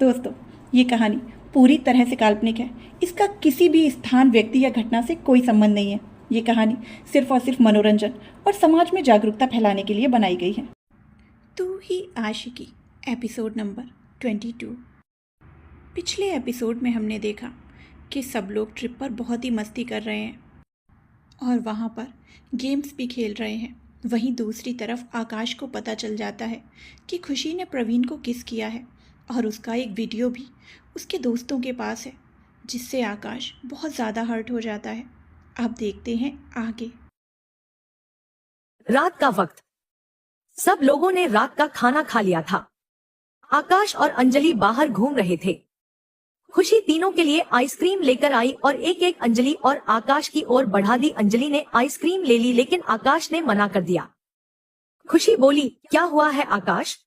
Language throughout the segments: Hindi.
दोस्तों, ये कहानी पूरी तरह से काल्पनिक है। इसका किसी भी स्थान, व्यक्ति या घटना से कोई संबंध नहीं है। ये कहानी सिर्फ और सिर्फ मनोरंजन और समाज में जागरूकता फैलाने के लिए बनाई गई है। तू ही आशिकी, एपिसोड नंबर 22। पिछले एपिसोड में हमने देखा कि सब लोग ट्रिप पर बहुत ही मस्ती कर रहे हैं और वहाँ पर गेम्स भी खेल रहे हैं। वहीं दूसरी तरफ आकाश को पता चल जाता है कि खुशी ने प्रवीण को किस किया है और उसका एक वीडियो भी उसके दोस्तों के पास है, जिससे आकाश बहुत ज़्यादा हर्ट हो जाता है। अब देखते हैं आगे। रात का वक्त, सब लोगों ने रात का खाना खा लिया था। आकाश और अंजलि बाहर घूम रहे थे। खुशी तीनों के लिए आइसक्रीम लेकर आई और एक एक अंजलि और आकाश की ओर बढ़ा दी। अंजलि ने आइसक्रीम ले ली, लेकिन आकाश ने मना कर दिया। खुशी बोली, क्या हुआ है आकाश,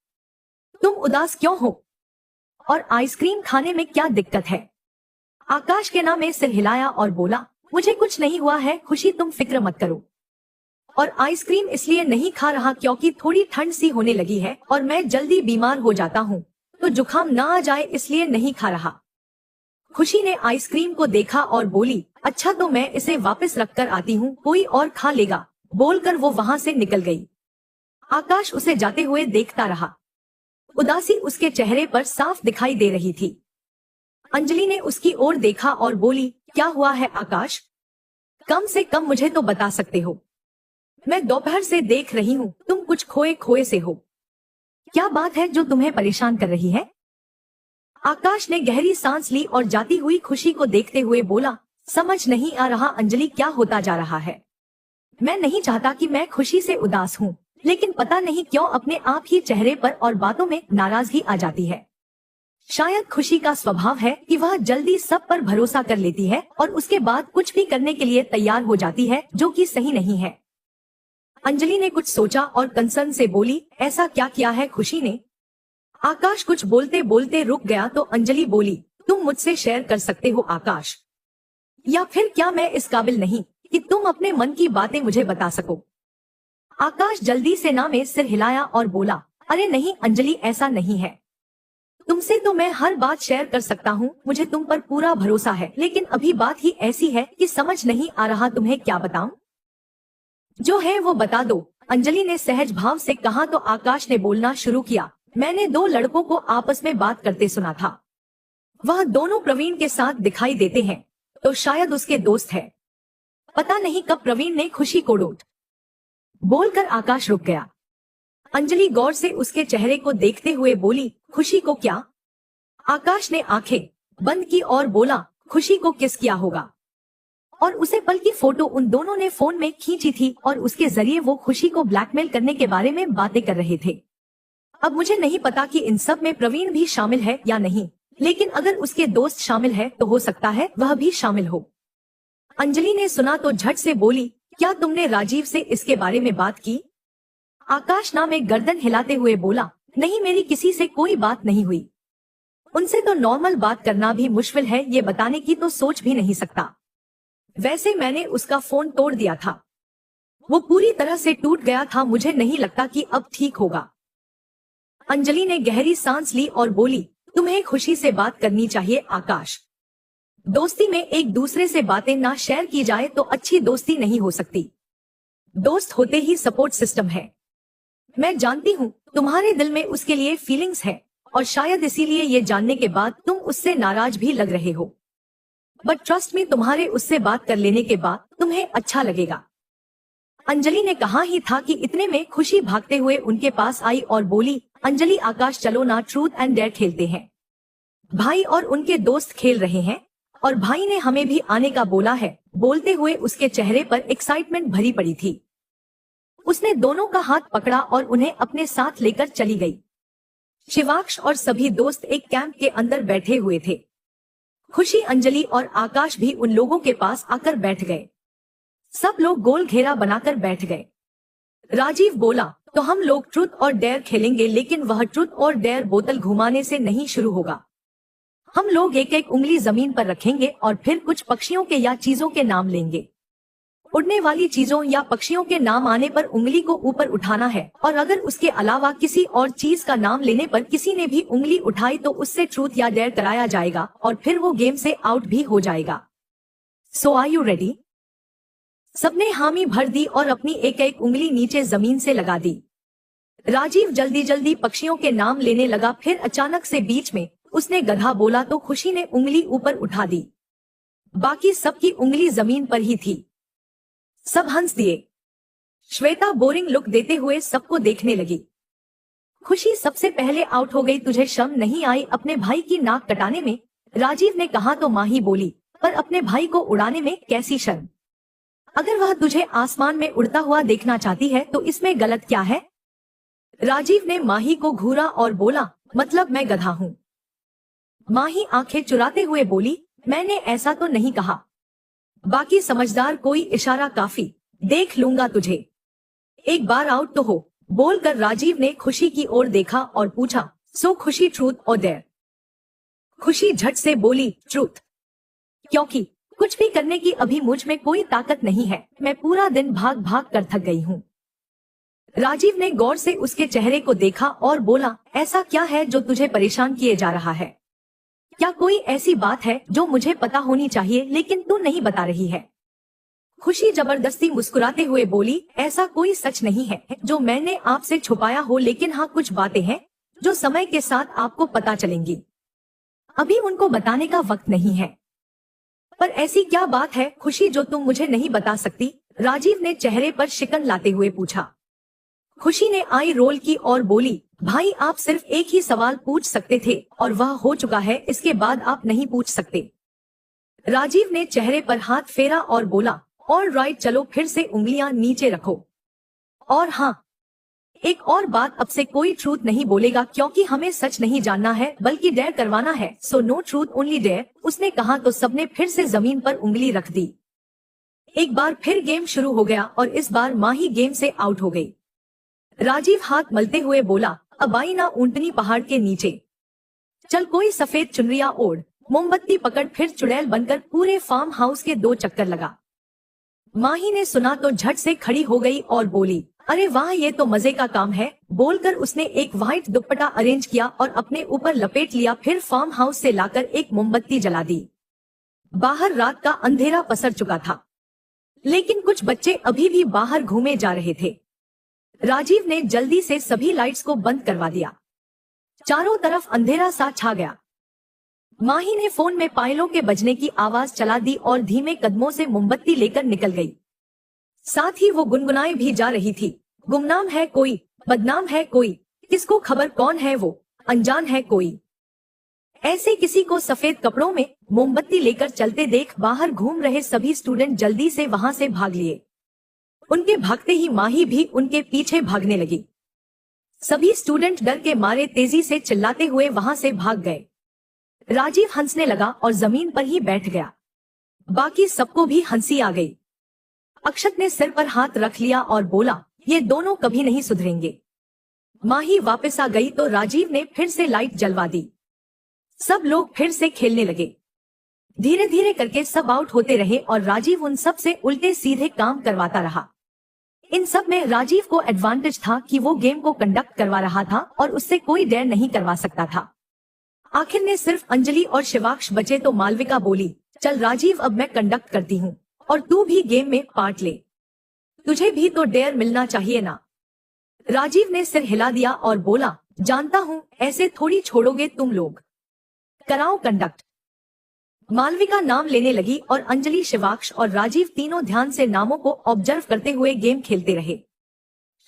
तुम उदास क्यों हो और आइसक्रीम खाने में क्या दिक्कत है? आकाश के नाम में सिर हिलाया और बोला, मुझे कुछ नहीं हुआ है खुशी, तुम फिक्र मत करो। और आइसक्रीम इसलिए नहीं खा रहा क्योंकि थोड़ी ठंड सी होने लगी है और मैं जल्दी बीमार हो जाता हूँ, तो जुकाम ना आ जाए इसलिए नहीं खा रहा। खुशी ने आइसक्रीम को देखा और बोली, अच्छा तो मैं इसे वापस रख कर आती हूँ, कोई और खा लेगा। बोलकर वो वहाँ से निकल गई। आकाश उसे जाते हुए देखता रहा। उदासी उसके चेहरे पर साफ दिखाई दे रही थी। अंजलि ने उसकी ओर देखा और बोली, क्या हुआ है आकाश, कम से कम मुझे तो बता सकते हो। मैं दोपहर से देख रही हूँ तुम कुछ खोए खोए से हो। क्या बात है जो तुम्हें परेशान कर रही है? आकाश ने गहरी सांस ली और जाती हुई खुशी को देखते हुए बोला, समझ नहीं आ रहा अंजलि क्या होता जा रहा है। मैं नहीं चाहता कि मैं खुशी से उदास हूँ, लेकिन पता नहीं क्यों अपने आप ही चेहरे पर और बातों में नाराजगी आ जाती है। शायद खुशी का स्वभाव है कि वह जल्दी सब पर भरोसा कर लेती है और उसके बाद कुछ भी करने के लिए तैयार हो जाती है, जो कि सही नहीं है। अंजलि ने कुछ सोचा और कंसर्न से बोली, ऐसा क्या किया है खुशी ने? आकाश कुछ बोलते बोलते रुक गया तो अंजलि बोली, तुम मुझसे शेयर कर सकते हो आकाश, या फिर क्या मैं इस काबिल नहीं कि तुम अपने मन की बातें मुझे बता सको? आकाश जल्दी से ना में सिर हिलाया और बोला, अरे नहीं अंजलि, ऐसा नहीं है। तुमसे तो मैं हर बात शेयर कर सकता हूँ, मुझे तुम पर पूरा भरोसा है, लेकिन अभी बात ही ऐसी है कि समझ नहीं आ रहा तुम्हें क्या बताऊं। जो है वो बता दो, अंजलि ने सहज भाव से कहा तो आकाश ने बोलना शुरू किया, मैंने दो लड़कों को आपस में बात करते सुना था। वह दोनों प्रवीण के साथ दिखाई देते हैं, तो शायद उसके दोस्त है। पता नहीं कब प्रवीण ने खुशी को डोट बोलकर आकाश रुक गया। अंजलि गौर से उसके चेहरे को देखते हुए बोली, खुशी को क्या? आकाश ने आंखें बंद की और बोला, खुशी को किस किया होगा? और उसे पल की फोटो उन दोनों ने फोन में खींची थी और उसके जरिए वो खुशी को ब्लैकमेल करने के बारे में बातें कर रहे थे। अब मुझे नहीं पता कि इन सब में प्रवीण भी शामिल है या नहीं, लेकिन अगर उसके दोस्त शामिल है तो हो सकता है वह भी शामिल हो। अंजलि ने सुना तो झट से बोली, क्या तुमने राजीव से इसके बारे में बात की? आकाश ना में गर्दन हिलाते हुए बोला, नहीं मेरी किसी से कोई बात नहीं हुई। उनसे तो नॉर्मल बात करना भी मुश्किल है, ये बताने की तो सोच भी नहीं सकता। वैसे मैंने उसका फोन तोड़ दिया था, वो पूरी तरह से टूट गया था, मुझे नहीं लगता कि अब ठीक होगा। अंजलि ने गहरी सांस ली और बोली, तुम्हें खुशी से बात करनी चाहिए आकाश। दोस्ती में एक दूसरे से बातें ना शेयर की जाए तो अच्छी दोस्ती नहीं हो सकती। दोस्त होते ही सपोर्ट सिस्टम है। मैं जानती हूँ तुम्हारे दिल में उसके लिए फीलिंग्स है और शायद इसीलिए ये जानने के बाद तुम उससे नाराज भी लग रहे हो, बट ट्रस्ट मी, तुम्हारे उससे बात कर लेने के बाद तुम्हें अच्छा लगेगा। अंजलि ने कहा ही था कि इतने में खुशी भागते हुए उनके पास आई और बोली, अंजलि आकाश चलो ना ट्रूथ एंड डेयर खेलते हैं। भाई और उनके दोस्त खेल रहे हैं और भाई ने हमें भी आने का बोला है। बोलते हुए उसके चेहरे पर एक्साइटमेंट भरी पड़ी थी। उसने दोनों का हाथ पकड़ा और उन्हें अपने साथ लेकर चली गई। शिवाक्ष और सभी दोस्त एक कैंप के अंदर बैठे हुए थे। खुशी, अंजलि और आकाश भी उन लोगों के पास आकर बैठ गए। सब लोग गोल घेरा बनाकर बैठ गए। राजीव बोला, तो हम लोग ट्रूथ और डेयर खेलेंगे, लेकिन वह ट्रूथ और डेयर बोतल घुमाने से नहीं शुरू होगा। हम लोग एक एक उंगली जमीन पर रखेंगे और फिर कुछ पक्षियों के या चीजों के नाम लेंगे। उड़ने वाली चीजों या पक्षियों के नाम आने पर उंगली को ऊपर उठाना है, और अगर उसके अलावा किसी और चीज का नाम लेने पर किसी ने भी उंगली उठाई तो उससे ट्रूथ या डेयर कराया जाएगा और फिर वो गेम से आउट भी हो जाएगा। सो आर यू रेडी? सबने हामी भर दी और अपनी एक एक उंगली नीचे जमीन से लगा दी। राजीव जल्दी जल्दी पक्षियों के नाम लेने लगा, फिर अचानक से बीच में उसने गधा बोला तो खुशी ने उंगली ऊपर उठा दी। बाकी सबकी उंगली जमीन पर ही थी। सब हंस दिए। श्वेता बोरिंग लुक देते हुए सबको देखने लगी। खुशी सबसे पहले आउट हो गई। तुझे शर्म नहीं आई अपने भाई की नाक कटाने में? राजीव ने कहा तो माही बोली, पर अपने भाई को उड़ाने में कैसी शर्म? अगर वह तुझे आसमान में उड़ता हुआ देखना चाहती है तो इसमें गलत क्या है? राजीव ने माही को घूरा और बोला, मतलब मैं गधा हूँ? माही आंखें चुराते हुए बोली, मैंने ऐसा तो नहीं कहा। बाकी समझदार कोई इशारा काफी, देख लूंगा तुझे, एक बार आउट तो हो। बोलकर राजीव ने खुशी की ओर देखा और पूछा, सो खुशी ट्रूथ और डेयर? खुशी झट से बोली, ट्रूथ। क्योंकि कुछ भी करने की अभी मुझ में कोई ताकत नहीं है, मैं पूरा दिन भाग भाग कर थक गई हूँ। राजीव ने गौर से उसके चेहरे को देखा और बोला, ऐसा क्या है जो तुझे परेशान किए जा रहा है? क्या कोई ऐसी बात है जो मुझे पता होनी चाहिए लेकिन तू नहीं बता रही है? खुशी जबरदस्ती मुस्कुराते हुए बोली, ऐसा कोई सच नहीं है जो मैंने आपसे छुपाया हो, लेकिन हाँ कुछ बातें हैं जो समय के साथ आपको पता चलेंगी। अभी उनको बताने का वक्त नहीं है। पर ऐसी क्या बात है खुशी जो तुम मुझे नहीं बता सकती? राजीव ने चेहरे पर शिकन लाते हुए पूछा। खुशी ने आई रोल की और बोली, भाई आप सिर्फ एक ही सवाल पूछ सकते थे और वह हो चुका है, इसके बाद आप नहीं पूछ सकते। राजीव ने चेहरे पर हाथ फेरा और बोला, ऑल राइट, चलो फिर से उंगलियां नीचे रखो। और हाँ, एक और बात, अब से कोई ट्रूथ नहीं बोलेगा क्योंकि हमें सच नहीं जानना है बल्कि डेयर करवाना है। So no truth only dare. उसने कहा तो सबने फिर से जमीन पर उंगली रख दी। एक बार फिर गेम शुरू हो गया और इस बार माही गेम से आउट हो गई। राजीव हाथ मलते हुए बोला, अब आई ना ऊंटनी पहाड़ के नीचे, चल कोई सफेद चुनरिया ओढ़, मोमबत्ती पकड़, फिर चुड़ैल बनकर पूरे फार्म हाउस के 2 चक्कर लगा। माही ने सुना तो झट से खड़ी हो गई और बोली, अरे वाह, ये तो मजे का काम है। बोलकर उसने एक व्हाइट दुपट्टा अरेंज किया और अपने ऊपर लपेट लिया, फिर फार्म हाउस से लाकर एक मोमबत्ती जला दी। बाहर रात का अंधेरा पसर चुका था, लेकिन कुछ बच्चे अभी भी बाहर घूमे जा रहे थे। राजीव ने जल्दी से सभी लाइट्स को बंद करवा दिया। चारों तरफ अंधेरा सा छा गया। माही ने फोन में पायलों के बजने की आवाज चला दी और धीमे कदमों से मोमबत्ती लेकर निकल गई। साथ ही वो गुनगुनाए भी जा रही थी, गुमनाम है कोई, बदनाम है कोई, किसको खबर कौन है वो, अनजान है कोई। ऐसे किसी को सफेद कपड़ों में मोमबत्ती लेकर चलते देख बाहर घूम रहे सभी स्टूडेंट जल्दी से वहां से भाग लिए। उनके भागते ही माही भी उनके पीछे भागने लगी। सभी स्टूडेंट डर के मारे तेजी से चिल्लाते हुए वहां से भाग गए। राजीव हंसने लगा और जमीन पर ही बैठ गया। बाकी सबको भी हंसी आ गई। अक्षत ने सिर पर हाथ रख लिया और बोला, ये दोनों कभी नहीं सुधरेंगे। माही वापस आ गई तो राजीव ने फिर से लाइट जलवा दी। सब लोग फिर से खेलने लगे। धीरे धीरे करके सब आउट होते रहे और राजीव उन सब से उल्टे सीधे काम करवाता रहा। इन सब में राजीव को एडवांटेज था कि वो गेम को कंडक्ट करवा रहा था और उससे कोई डेयर नहीं करवा सकता था। आखिर में सिर्फ अंजलि और शिवाक्ष बचे तो मालविका बोली, चल राजीव, अब मैं कंडक्ट करती हूँ और तू भी गेम में पार्ट ले, तुझे भी तो डेयर मिलना चाहिए ना। राजीव ने सिर हिला दिया और बोला, जानता हूँ, ऐसे थोड़ी छोड़ोगे तुम लोग, कराओ कंडक्ट। मालविका नाम लेने लगी और अंजलि, शिवाक्ष और राजीव तीनों ध्यान से नामों को ऑब्जर्व करते हुए गेम खेलते रहे।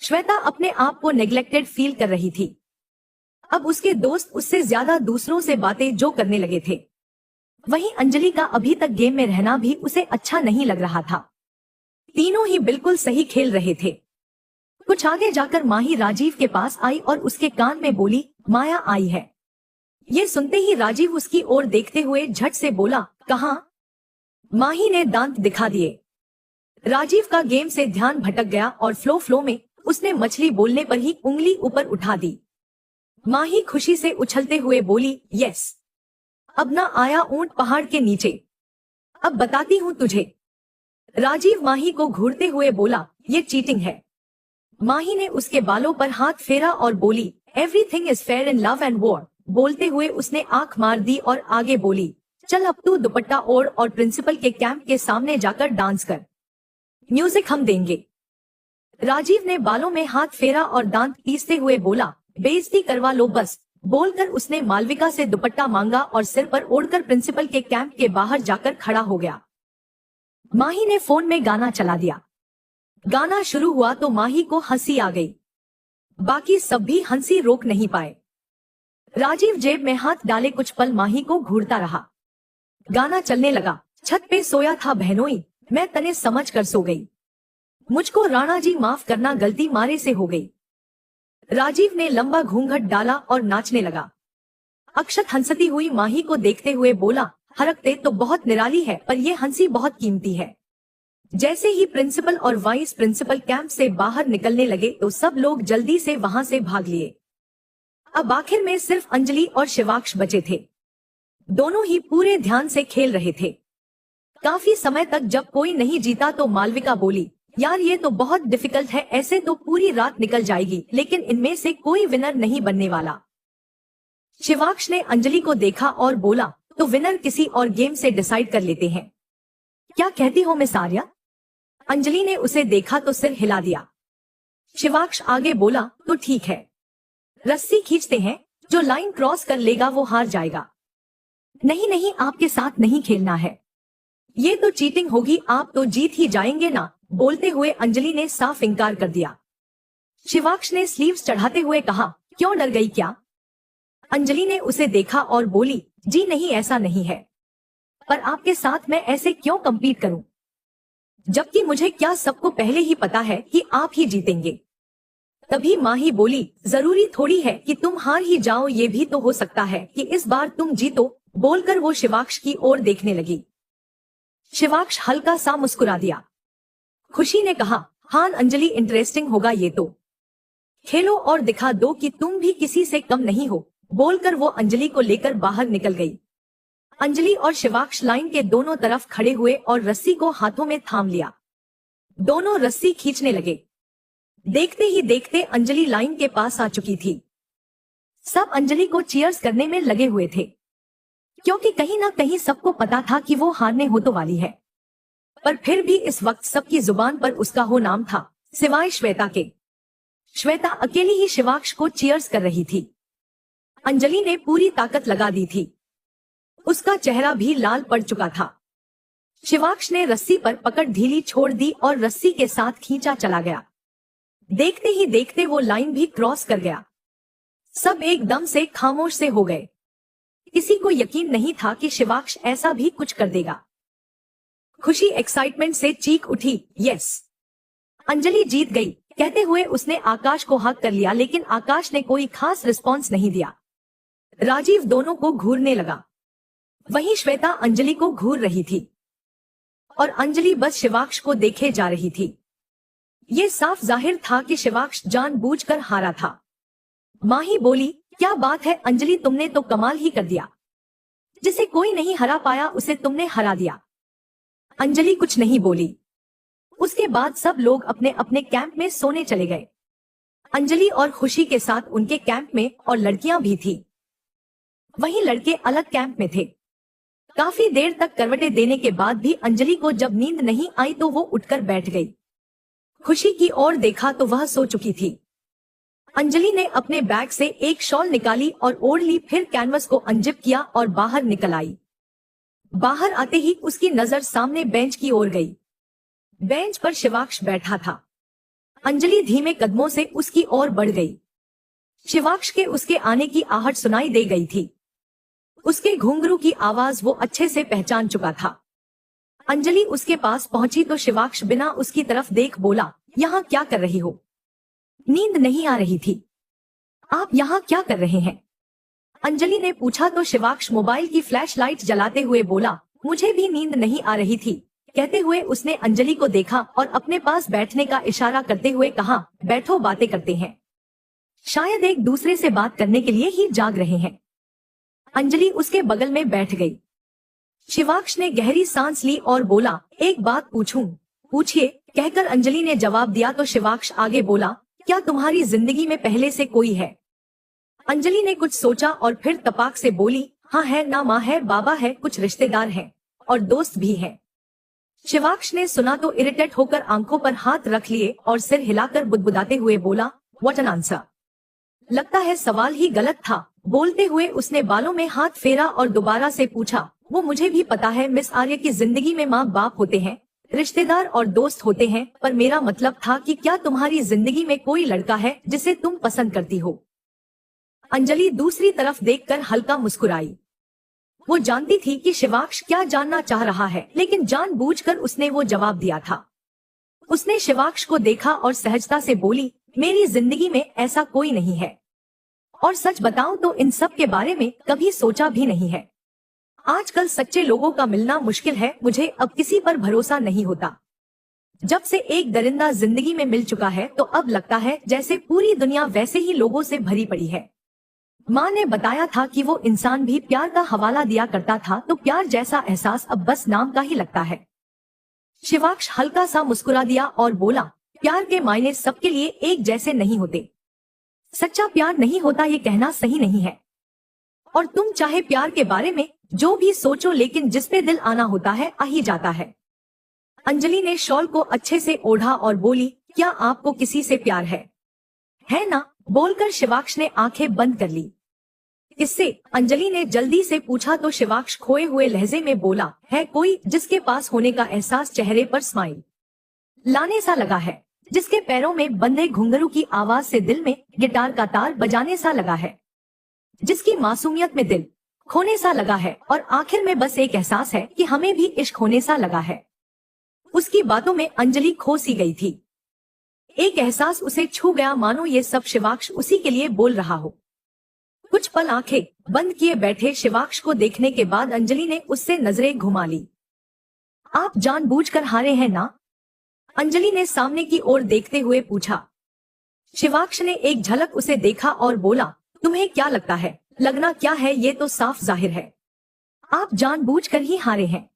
श्वेता अपने आप को नेग्लेक्टेड फील कर रही थी। अब उसके दोस्त उससे ज्यादा दूसरों से बातें जो करने लगे थे। वहीं अंजलि का अभी तक गेम में रहना भी उसे अच्छा नहीं लग रहा था। तीनों ही बिल्कुल सही खेल रहे थे। कुछ आगे जाकर माही राजीव के पास आई और उसके कान में बोली, माया आई है। ये सुनते ही राजीव उसकी ओर देखते हुए झट से बोला, कहाँ? माही ने दांत दिखा दिए। राजीव का गेम से ध्यान भटक गया और फ्लो में उसने मछली बोलने पर ही उंगली ऊपर उठा दी। माही खुशी से उछलते हुए बोली, यस, अब ना आया ऊंट पहाड़ के नीचे, अब बताती हूँ तुझे। राजीव माही को घूरते हुए बोला, ये चीटिंग है। माही ने उसके बालों पर हाथ फेरा और बोली, everything is fair in love and war. बोलते हुए उसने आंख मार दी और आगे बोली, चल अब तू दुपट्टा ओढ़ और प्रिंसिपल के कैंप के सामने जाकर डांस कर, म्यूजिक हम देंगे। राजीव ने बालों में हाथ फेरा और दांत पीसते हुए बोला, बेइज्जती करवा लो बस। बोलकर उसने मालविका से दुपट्टा मांगा और सिर पर ओढ़कर प्रिंसिपल के कैंप के बाहर जाकर खड़ा हो गया। माही ने फोन में गाना चला दिया। गाना शुरू हुआ तो माही को हंसी आ गई। बाकी सब भी हंसी रोक नहीं पाए। राजीव जेब में हाथ डाले कुछ पल माही को घूरता रहा। गाना चलने लगा, छत पे सोया था बहनोई, मैं तने समझ कर सो गई, मुझको राणा जी माफ करना गलती मारे से हो गई। राजीव ने लंबा घूंघट डाला और नाचने लगा। अक्षत हंसती हुई माही को देखते हुए बोला, हरकते तो बहुत निराली है पर यह हंसी बहुत कीमती है। जैसे ही प्रिंसिपल और वाइस प्रिंसिपल कैंप से बाहर निकलने लगे तो सब लोग जल्दी से वहां से भाग लिए। अब आखिर में सिर्फ अंजलि और शिवाक्ष बचे थे। दोनों ही पूरे ध्यान से खेल रहे थे। काफी समय तक जब कोई नहीं जीता तो मालविका बोली, यार ये तो बहुत डिफिकल्ट है, ऐसे तो पूरी रात निकल जाएगी, लेकिन इनमें से कोई विनर नहीं बनने वाला। शिवाक्ष ने अंजलि को देखा और बोला, तो विनर किसी और गेम से डिसाइड कर लेते हैं, क्या कहती हो मिस आर्या? अंजलि ने उसे देखा तो सिर हिला दिया। शिवाक्ष आगे बोला, तो ठीक है, रस्सी खींचते हैं, जो लाइन क्रॉस कर लेगा वो हार जाएगा। नहीं नहीं, आपके साथ नहीं खेलना है, ये तो चीटिंग होगी, आप तो जीत ही जाएंगे ना। बोलते हुए अंजलि ने साफ इनकार कर दिया। शिवाक्ष ने स्लीव्स चढ़ाते हुए कहा, क्यों डर गई क्या? अंजलि ने उसे देखा और बोली, जी नहीं ऐसा नहीं है, पर आपके साथ मैं ऐसे क्यों कम्पीट करूं, जबकि मुझे क्या सबको पहले ही पता है कि आप ही जीतेंगे। तभी माही बोली, जरूरी थोड़ी है कि तुम हार ही जाओ, ये भी तो हो सकता है कि इस बार तुम जीतो। बोलकर वो शिवाक्ष की ओर देखने लगी। शिवाक्ष हल्का सा मुस्कुरा दिया। खुशी ने कहा, हाँ अंजलि, इंटरेस्टिंग होगा ये तो, खेलो और दिखा दो कि तुम भी किसी से कम नहीं हो। बोलकर वो अंजलि को लेकर बाहर निकल गई। अंजलि और शिवाक्ष लाइन के दोनों तरफ खड़े हुए और रस्सी को हाथों में थाम लिया। दोनों रस्सी खींचने लगे। देखते ही देखते अंजलि लाइन के पास आ चुकी थी। सब अंजलि को चीयर्स करने में लगे हुए थे, क्योंकि कहीं ना कहीं सबको पता था कि वो हारने हो तो वाली है, पर फिर भी इस वक्त सबकी जुबान पर उसका हो नाम था, सिवाय श्वेता के। श्वेता अकेली ही शिवाक्ष को चीयर्स कर रही थी। अंजलि ने पूरी ताकत लगा दी थी, उसका चेहरा भी लाल पड़ चुका था। शिवाक्ष ने रस्सी पर पकड़ ढीली छोड़ दी और रस्सी के साथ खींचा चला गया। देखते ही देखते वो लाइन भी क्रॉस कर गया। सब एकदम से खामोश से हो गए। किसी को यकीन नहीं था कि शिवाक्ष ऐसा भी कुछ कर देगा। खुशी एक्साइटमेंट से चीख उठी, यस, अंजलि जीत गई। कहते हुए उसने आकाश को हक कर लिया, लेकिन आकाश ने कोई खास रिस्पॉन्स नहीं दिया। राजीव दोनों को घूरने लगा। वहीं श्वेता अंजलि को घूर रही थी और अंजलि बस शिवाक्ष को देखे जा रही थी। ये साफ जाहिर था कि शिवाक्ष जानबूझकर हारा था। माही बोली, क्या बात है अंजलि, तुमने तो कमाल ही कर दिया, जिसे कोई नहीं हरा पाया उसे तुमने हरा दिया। अंजलि कुछ नहीं बोली। उसके बाद सब लोग अपने अपने कैंप में सोने चले गए। अंजलि और खुशी के साथ उनके कैंप में और लड़कियां भी थी। वहीं लड़के अलग कैंप में थे। काफी देर तक करवटें देने के बाद भी अंजलि को जब नींद नहीं आई तो वो उठकर बैठ गई। खुशी की ओर देखा तो वह सो चुकी थी। अंजलि ने अपने बैग से एक शॉल निकाली और ओढ़ ली, फिर कैनवस को अनजिप किया और बाहर निकल आई। बाहर आते ही उसकी नजर सामने बेंच की ओर गई। बेंच पर शिवाक्ष बैठा था। अंजलि धीमे कदमों से उसकी ओर बढ़ गई। शिवाक्ष के उसके आने की आहट सुनाई दे गई थी। उसके घुंघरू की आवाज वो अच्छे से पहचान चुका था। अंजलि उसके पास पहुंची तो शिवाक्ष बिना उसकी तरफ देख बोला, यहाँ क्या कर रही हो? नींद नहीं आ रही थी? आप यहाँ क्या कर रहे हैं? अंजलि ने पूछा तो शिवाक्ष मोबाइल की फ्लैश लाइट जलाते हुए बोला, मुझे भी नींद नहीं आ रही थी। कहते हुए उसने अंजलि को देखा और अपने पास बैठने का इशारा करते हुए कहा, बैठो बातें करते हैं। शायद एक दूसरे से बात करने के लिए ही जाग रहे हैं। अंजलि उसके बगल में बैठ गई। शिवाक्ष ने गहरी सांस ली और बोला, एक बात पूछूं? पूछिए, कहकर अंजलि ने जवाब दिया तो शिवाक्ष आगे बोला, क्या तुम्हारी जिंदगी में पहले से कोई है? अंजलि ने कुछ सोचा और फिर तपाक से बोली, हाँ है ना, माँ है, बाबा है, कुछ रिश्तेदार हैं और दोस्त भी हैं। शिवाक्ष ने सुना तो इरिटेट होकर आंखों पर हाथ रख लिए और सिर हिलाकर बुदबुदाते हुए बोला, व्हाट एन आंसर। लगता है सवाल ही गलत था। बोलते हुए उसने बालों में हाथ फेरा और दोबारा से पूछा, वो मुझे भी पता है मिस आर्य की जिंदगी में माँ बाप होते हैं, रिश्तेदार और दोस्त होते हैं, पर मेरा मतलब था कि क्या तुम्हारी जिंदगी में कोई लड़का है जिसे तुम पसंद करती हो? अंजलि दूसरी तरफ देखकर हल्का मुस्कुराई। वो जानती थी कि शिवाक्ष क्या जानना चाह रहा है, लेकिन जानबूझकर उसने वो जवाब दिया था। उसने शिवाक्ष को देखा और सहजता से बोली, मेरी जिंदगी में ऐसा कोई नहीं है, और सच बताऊं तो इन सब के बारे में कभी सोचा भी नहीं है। आजकल सच्चे लोगों का मिलना मुश्किल है, मुझे अब किसी पर भरोसा नहीं होता। जब से एक दरिंदा जिंदगी में मिल चुका है तो अब लगता है जैसे पूरी दुनिया वैसे ही लोगों से भरी पड़ी है। माँ ने बताया था कि वो इंसान भी प्यार का हवाला दिया करता था, तो प्यार जैसा एहसास अब बस नाम का ही लगता है। शिवाक्ष हल्का सा मुस्कुरा दिया और बोला, प्यार के मायने सबके लिए एक जैसे नहीं होते। सच्चा प्यार नहीं होता ये कहना सही नहीं है। और तुम चाहे प्यार के बारे में जो भी सोचो, लेकिन जिस पे दिल आना होता है आ ही जाता है। अंजलि ने शॉल को अच्छे से ओढ़ा और बोली, क्या आपको किसी से प्यार है ना? बोलकर शिवाक्ष ने आंखें बंद कर ली। इससे अंजलि ने जल्दी से पूछा तो शिवाक्ष खोए हुए लहजे में बोला, है कोई जिसके पास होने का एहसास चेहरे पर स्माइल लाने सा लगा है, जिसके पैरों में बंधे घुंघरू की आवाज से दिल में गिटार का तार बजाने सा लगा है, जिसकी मासूमियत में दिल खोने सा लगा है, और आखिर में बस एक एहसास है कि हमें भी इश्क होने सा लगा है। उसकी बातों में अंजलि खो सी गई थी। एक एहसास उसे छू गया, मानो ये सब शिवाक्ष उसी के लिए बोल रहा हो। कुछ पल आंखें बंद किए बैठे शिवाक्ष को देखने के बाद अंजलि ने उससे नजरें घुमा ली। आप जानबूझकर हारे हैं ना? अंजलि ने सामने की ओर देखते हुए पूछा। शिवाक्ष ने एक झलक उसे देखा और बोला, तुम्हें क्या लगता है? लगना क्या है, ये तो साफ जाहिर है, आप जानबूझकर ही हारे हैं।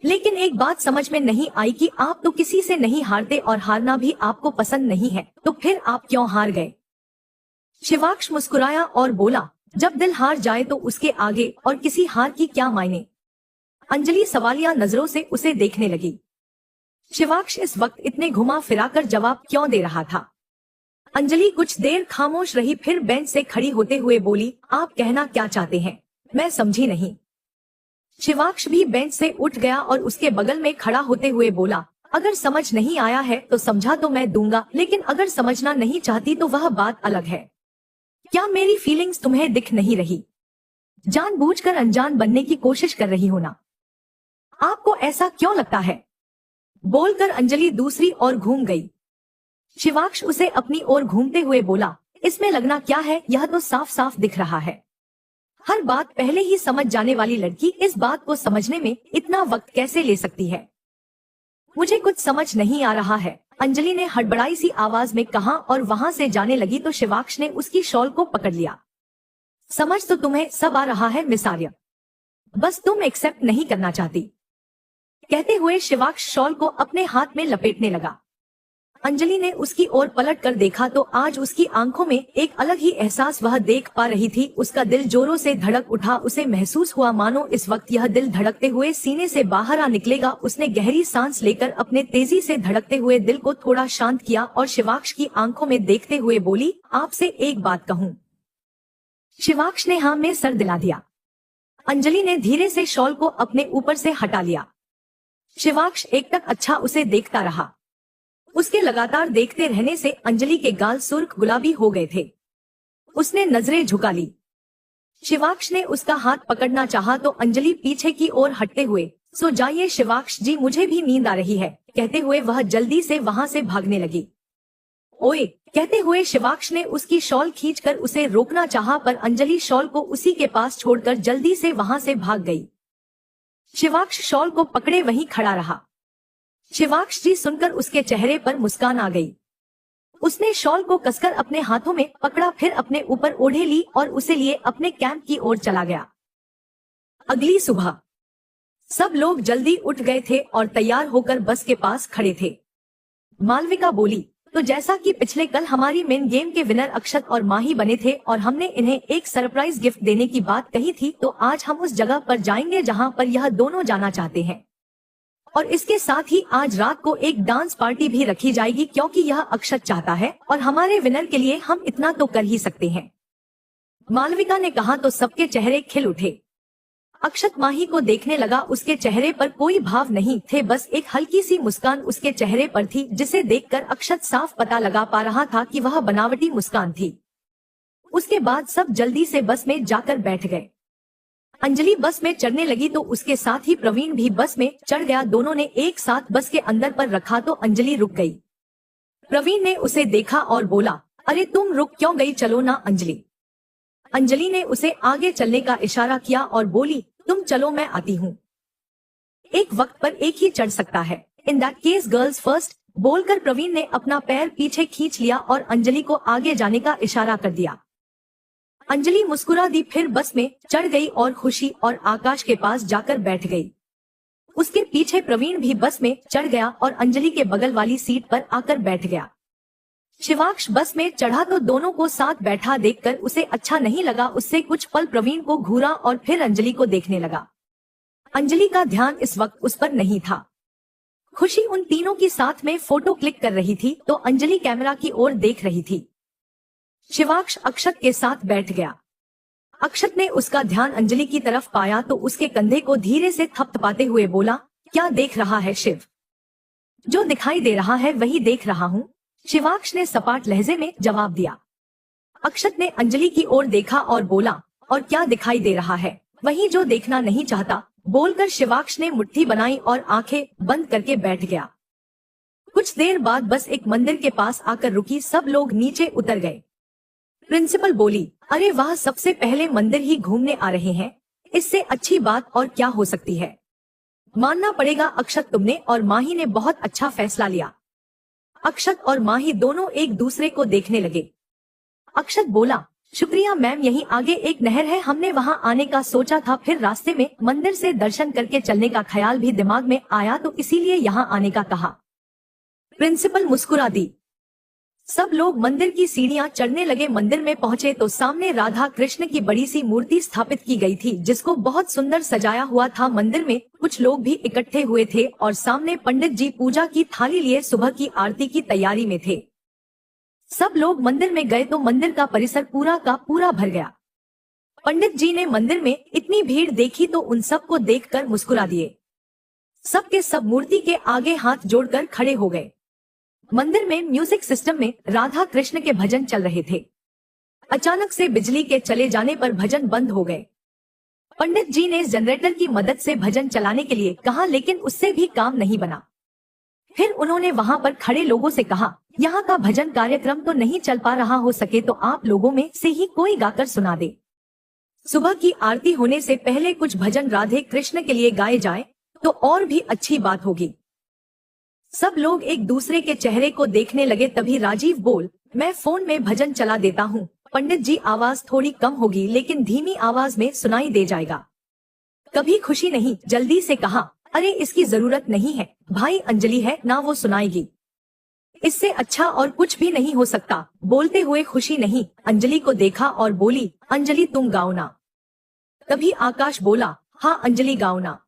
लेकिन एक बात समझ में नहीं आई कि आप तो किसी से नहीं हारते और हारना भी आपको पसंद नहीं है, तो फिर आप क्यों हार गए? शिवाक्ष मुस्कुराया और बोला, जब दिल हार जाए तो उसके आगे और किसी हार की क्या मायने? अंजलि सवालिया नजरों से उसे देखने लगी। शिवाक्ष इस वक्त इतने घुमा फिराकर जवाब क्यों दे रहा था? अंजलि कुछ देर खामोश रही, फिर बेंच से खड़ी होते हुए बोली, आप कहना क्या चाहते हैं? मैं समझी नहीं। शिवाक्ष भी बेंच से उठ गया और उसके बगल में खड़ा होते हुए बोला, अगर समझ नहीं आया है तो समझा तो मैं दूंगा, लेकिन अगर समझना नहीं चाहती तो वह बात अलग है। क्या मेरी फीलिंग्स तुम्हें दिख नहीं रही? जानबूझकर अनजान बनने की कोशिश कर रही हो ना? आपको ऐसा क्यों लगता है? बोलकर अंजलि दूसरी ओर घूम गई। शिवाक्ष उसे अपनी ओर घूमते हुए बोला, इसमें लगना क्या है, यह तो साफ साफ दिख रहा है। हर बात पहले ही समझ जाने वाली लड़की इस बात को समझने में इतना वक्त कैसे ले सकती है? मुझे कुछ समझ नहीं आ रहा है, अंजलि ने हड़बड़ाई सी आवाज में कहा और वहां से जाने लगी तो शिवाक्ष ने उसकी शॉल को पकड़ लिया। समझ तो तुम्हें सब आ रहा है मिस आर्य, बस तुम एक्सेप्ट नहीं करना चाहती। कहते हुए शिवाक्ष शॉल को अपने हाथ में लपेटने लगा। अंजलि ने उसकी ओर पलट कर देखा तो आज उसकी आंखों में एक अलग ही एहसास वह देख पा रही थी। उसका दिल जोरों से धड़क उठा। उसे महसूस हुआ मानो इस वक्त यह दिल धड़कते हुए सीने से बाहर आ निकलेगा। उसने गहरी सांस लेकर अपने तेजी से धड़कते हुए दिल को थोड़ा शांत किया और शिवाक्ष की आंखों में देखते हुए बोली, आपसे एक बात कहूँ? शिवाक्ष ने हाँ में सर दिला दिया। अंजलि ने धीरे से शॉल को अपने ऊपर से हटा लिया। शिवाक्ष एकटक अच्छा उसे देखता रहा। उसके लगातार देखते रहने से अंजलि के गाल सुर्ख गुलाबी हो गए थे। उसने नजरें झुका ली। शिवाक्ष ने उसका हाथ पकड़ना चाहा तो अंजलि पीछे की ओर हटते हुए, सो जाइए शिवाक्ष जी, मुझे भी नींद आ रही है, कहते हुए वह जल्दी से वहां से भागने लगी। ओए, कहते हुए शिवाक्ष ने उसकी शॉल खींचकर उसे रोकना चाहा, पर अंजलि शॉल को उसी के पास छोड़कर जल्दी से वहां से भाग गई। शिवाक्ष शॉल को पकड़े वहीं खड़ा रहा। शिवाक्ष जी सुनकर उसके चेहरे पर मुस्कान आ गई। उसने शॉल को कसकर अपने हाथों में पकड़ा, फिर अपने ऊपर ओढ़े ली और उसे लिए अपने कैंप की ओर चला गया। अगली सुबह सब लोग जल्दी उठ गए थे और तैयार होकर बस के पास खड़े थे। मालविका बोली, तो जैसा कि पिछले कल हमारी मेन गेम के विनर अक्षत और माही बने थे और हमने इन्हें एक सरप्राइज गिफ्ट देने की बात कही थी, तो आज हम उस जगह पर जाएंगे जहां पर यह दोनों जाना चाहते हैं। और इसके साथ ही आज रात को एक डांस पार्टी भी रखी जाएगी, क्योंकि यह अक्षत चाहता है और हमारे विनर के लिए हम इतना तो कर ही सकते हैं। मालविका ने कहा तो सबके चेहरे खिल उठे। अक्षत माही को देखने लगा, उसके चेहरे पर कोई भाव नहीं थे, बस एक हल्की सी मुस्कान उसके चेहरे पर थी, जिसे देखकर अक्षत साफ पता लगा पा रहा था कि वह बनावटी मुस्कान थी। उसके बाद सब जल्दी से बस में जाकर बैठ गए। अंजलि बस में चढ़ने लगी तो उसके साथ ही प्रवीण भी बस में चढ़ गया। दोनों ने एक साथ बस के अंदर पर रखा तो अंजलि रुक गई। प्रवीण ने उसे देखा और बोला, अरे तुम रुक क्यों गई, चलो ना अंजलि। अंजलि ने उसे आगे चलने का इशारा किया और बोली, तुम चलो मैं आती हूँ। एक वक्त पर एक ही चढ़ सकता है, in that case girls first, बोलकर प्रवीण ने अपना पैर पीछे खींच लिया और अंजलि को आगे जाने का इशारा कर दिया। अंजलि मुस्कुरा दी, फिर बस में चढ़ गई और खुशी और आकाश के पास जाकर बैठ गई। उसके पीछे प्रवीण भी बस में चढ़ गया और अंजलि के बगल वाली सीट पर आकर बैठ गया। शिवाक्ष बस में चढ़ा तो दोनों को साथ बैठा देखकर उसे अच्छा नहीं लगा। उससे कुछ पल प्रवीण को घूरा और फिर अंजलि को देखने लगा। अंजलि का ध्यान इस वक्त उस पर नहीं था। खुशी उन तीनों की साथ में फोटो क्लिक कर रही थी तो अंजलि कैमरा की ओर देख रही थी। शिवाक्ष अक्षत के साथ बैठ गया। अक्षत ने उसका ध्यान अंजलि की तरफ पाया तो उसके कंधे को धीरे से थपथपाते हुए बोला, क्या देख रहा है शिव? जो दिखाई दे रहा है वही देख रहा हूँ, शिवाक्ष ने सपाट लहजे में जवाब दिया। अक्षत ने अंजलि की ओर देखा और बोला, और क्या दिखाई दे रहा है? वही जो देखना नहीं चाहता, बोलकर शिवाक्ष ने मुट्ठी बनाई और आंखें बंद करके बैठ गया। कुछ देर बाद बस एक मंदिर के पास आकर रुकी। सब लोग नीचे उतर गए। प्रिंसिपल बोली, अरे वाह, सबसे पहले मंदिर ही घूमने आ रहे हैं, इससे अच्छी बात और क्या हो सकती है। मानना पड़ेगा अक्षत, तुमने और माही ने बहुत अच्छा फैसला लिया। अक्षत और माही दोनों एक दूसरे को देखने लगे। अक्षत बोला, शुक्रिया मैम, यहीं आगे एक नहर है, हमने वहां आने का सोचा था, फिर रास्ते में मंदिर से दर्शन करके चलने का ख्याल भी दिमाग में आया तो इसीलिए यहाँ आने का कहा। प्रिंसिपल मुस्कुरा दी। सब लोग मंदिर की सीढ़ियां चढ़ने लगे। मंदिर में पहुंचे तो सामने राधा कृष्ण की बड़ी सी मूर्ति स्थापित की गई थी, जिसको बहुत सुंदर सजाया हुआ था। मंदिर में कुछ लोग भी इकट्ठे हुए थे और सामने पंडित जी पूजा की थाली लिए सुबह की आरती की तैयारी में थे। सब लोग मंदिर में गए तो मंदिर का परिसर पूरा का पूरा भर गया। पंडित जी ने मंदिर में इतनी भीड़ देखी तो उन सबको देखकर मुस्कुरा दिए। सबके सब मूर्ति के आगे हाथ जोड़कर खड़े हो गए। मंदिर में म्यूजिक सिस्टम में राधा कृष्ण के भजन चल रहे थे। अचानक से बिजली के चले जाने पर भजन बंद हो गए। पंडित जी ने जनरेटर की मदद से भजन चलाने के लिए कहा, लेकिन उससे भी काम नहीं बना। फिर उन्होंने वहां पर खड़े लोगों से कहा, यहाँ का भजन कार्यक्रम तो नहीं चल पा रहा, हो सके तो आप लोगों में से ही कोई गाकर सुना दे। सुबह की आरती होने से पहले कुछ भजन राधे कृष्ण के लिए गाए जाए तो और भी अच्छी बात होगी। सब लोग एक दूसरे के चेहरे को देखने लगे। तभी राजीव बोल, मैं फोन में भजन चला देता हूँ। पंडित जी, आवाज थोड़ी कम होगी लेकिन धीमी आवाज में सुनाई दे जाएगा। कभी खुशी नहीं जल्दी से कहा, अरे इसकी जरूरत नहीं है भाई, अंजलि है ना, वो सुनाएगी, इससे अच्छा और कुछ भी नहीं हो सकता। बोलते हुए खुशी नहीं अंजलि को देखा और बोली, अंजलि तुम गाओ ना। तभी आकाश बोला, हाँ अंजलि गाओ ना।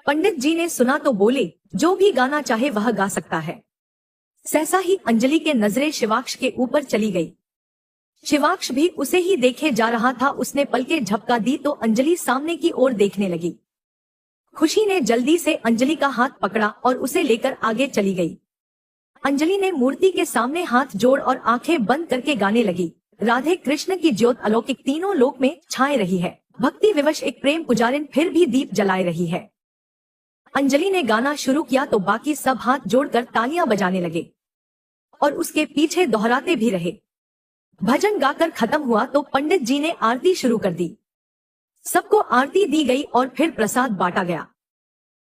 पंडित जी ने सुना तो बोले, जो भी गाना चाहे वह गा सकता है। सहसा ही अंजलि के नजरें शिवाक्ष के ऊपर चली गई। शिवाक्ष भी उसे ही देखे जा रहा था। उसने पलकें झपका दी तो अंजलि सामने की ओर देखने लगी। खुशी ने जल्दी से अंजलि का हाथ पकड़ा और उसे लेकर आगे चली गई। अंजलि ने मूर्ति के सामने हाथ जोड़ और आंखें बंद करके गाने लगी। राधे कृष्ण की ज्योत अलौकिक तीनों लोक में छाए रही है। भक्ति विवश एक प्रेम पुजारिन फिर भी दीप जलाए रही है। अंजलि ने गाना शुरू किया तो बाकी सब हाथ जोड़कर तालियां बजाने लगे और उसके पीछे दोहराते भी रहे। भजन गाकर खत्म हुआ तो पंडित जी ने आरती शुरू कर दी। सबको आरती दी गई और फिर प्रसाद बांटा गया।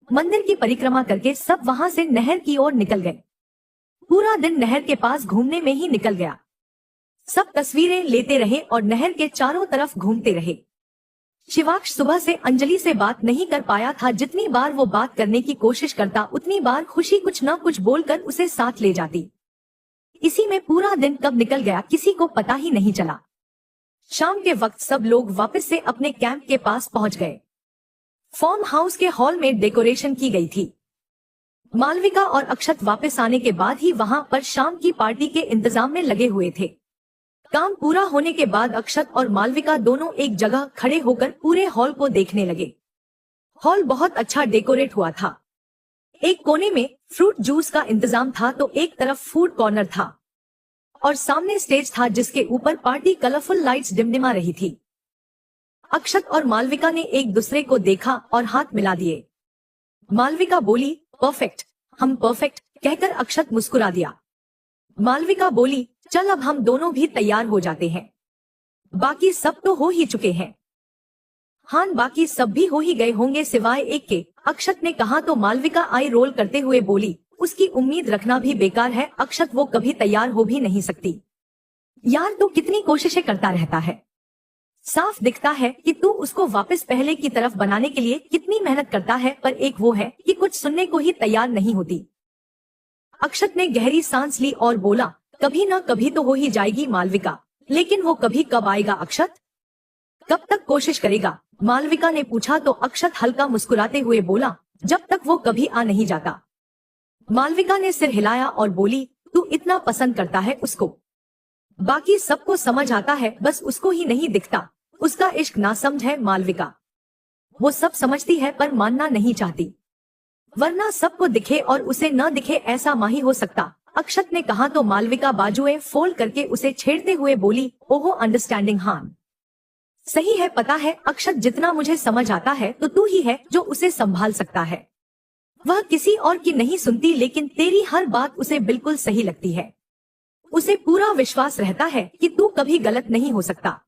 मंदिर की परिक्रमा करके सब वहां से नहर की ओर निकल गए। पूरा दिन नहर के पास घूमने में ही निकल गया। सब तस्वीरें लेते रहे और नहर के चारों तरफ घूमते रहे। शिवाक्ष सुबह से अंजलि से बात नहीं कर पाया था। जितनी बार वो बात करने की कोशिश करता उतनी बार खुशी कुछ न कुछ बोलकर उसे साथ ले जाती। इसी में पूरा दिन कब निकल गया किसी को पता ही नहीं चला। शाम के वक्त सब लोग वापस से अपने कैंप के पास पहुंच गए। फार्म हाउस के हॉल में डेकोरेशन की गई थी। मालविका और अक्षत वापस आने के बाद ही वहां पर शाम की पार्टी के इंतजाम में लगे हुए थे। काम पूरा होने के बाद अक्षत और मालविका दोनों एक जगह खड़े होकर पूरे हॉल को देखने लगे। हॉल बहुत अच्छा डेकोरेट हुआ था। एक कोने में फ्रूट जूस का इंतजाम था तो एक तरफ फूड कॉर्नर था और सामने स्टेज था जिसके ऊपर पार्टी कलरफुल लाइट्स डिमडिमा रही थी। अक्षत और मालविका ने एक दूसरे को देखा और हाथ मिला दिए। मालविका बोली, परफेक्ट, हम परफेक्ट कहकर अक्षत मुस्कुरा दिया। मालविका बोली, चल अब हम दोनों भी तैयार हो जाते हैं। बाकी सब तो हो ही चुके हैं। हाँ, बाकी सब भी हो ही गए होंगे सिवाय एक के, अक्षत ने कहा तो मालविका आई रोल करते हुए बोली, उसकी उम्मीद रखना भी बेकार है अक्षत, वो कभी तैयार हो भी नहीं सकती। यार तू कितनी कोशिशें करता रहता है। साफ दिखता है कि तू उसको वापस पहले की तरफ बनाने के लिए कितनी मेहनत करता है, पर एक वो है कि कुछ सुनने को ही तैयार नहीं होती। अक्षत ने गहरी सांस ली और बोला, कभी ना कभी तो हो ही जाएगी मालविका, लेकिन वो कभी कब आएगा अक्षत? कब तक कोशिश करेगा? मालविका ने पूछा तो अक्षत हल्का मुस्कुराते हुए बोला, जब तक वो कभी आ नहीं जाता। मालविका ने सिर हिलाया और बोली, तू इतना पसंद करता है उसको। बाकी सबको समझ आता है, बस उसको ही नहीं दिखता। उसका इश्क नासमझ है मालविका। वो सब समझती है पर मानना नहीं चाहती, वरना सबको दिखे और उसे न दिखे ऐसा माही हो सकता। अक्षत ने कहा तो मालविका बाजुएं फोल्ड करके उसे छेड़ते हुए बोली, ओहो अंडरस्टैंडिंग हान। सही है, पता है अक्षत, जितना मुझे समझ आता है तो तू ही है जो उसे संभाल सकता है। वह किसी और की नहीं सुनती, लेकिन तेरी हर बात उसे बिल्कुल सही लगती है। उसे पूरा विश्वास रहता है कि तू कभी गलत नहीं हो सकता।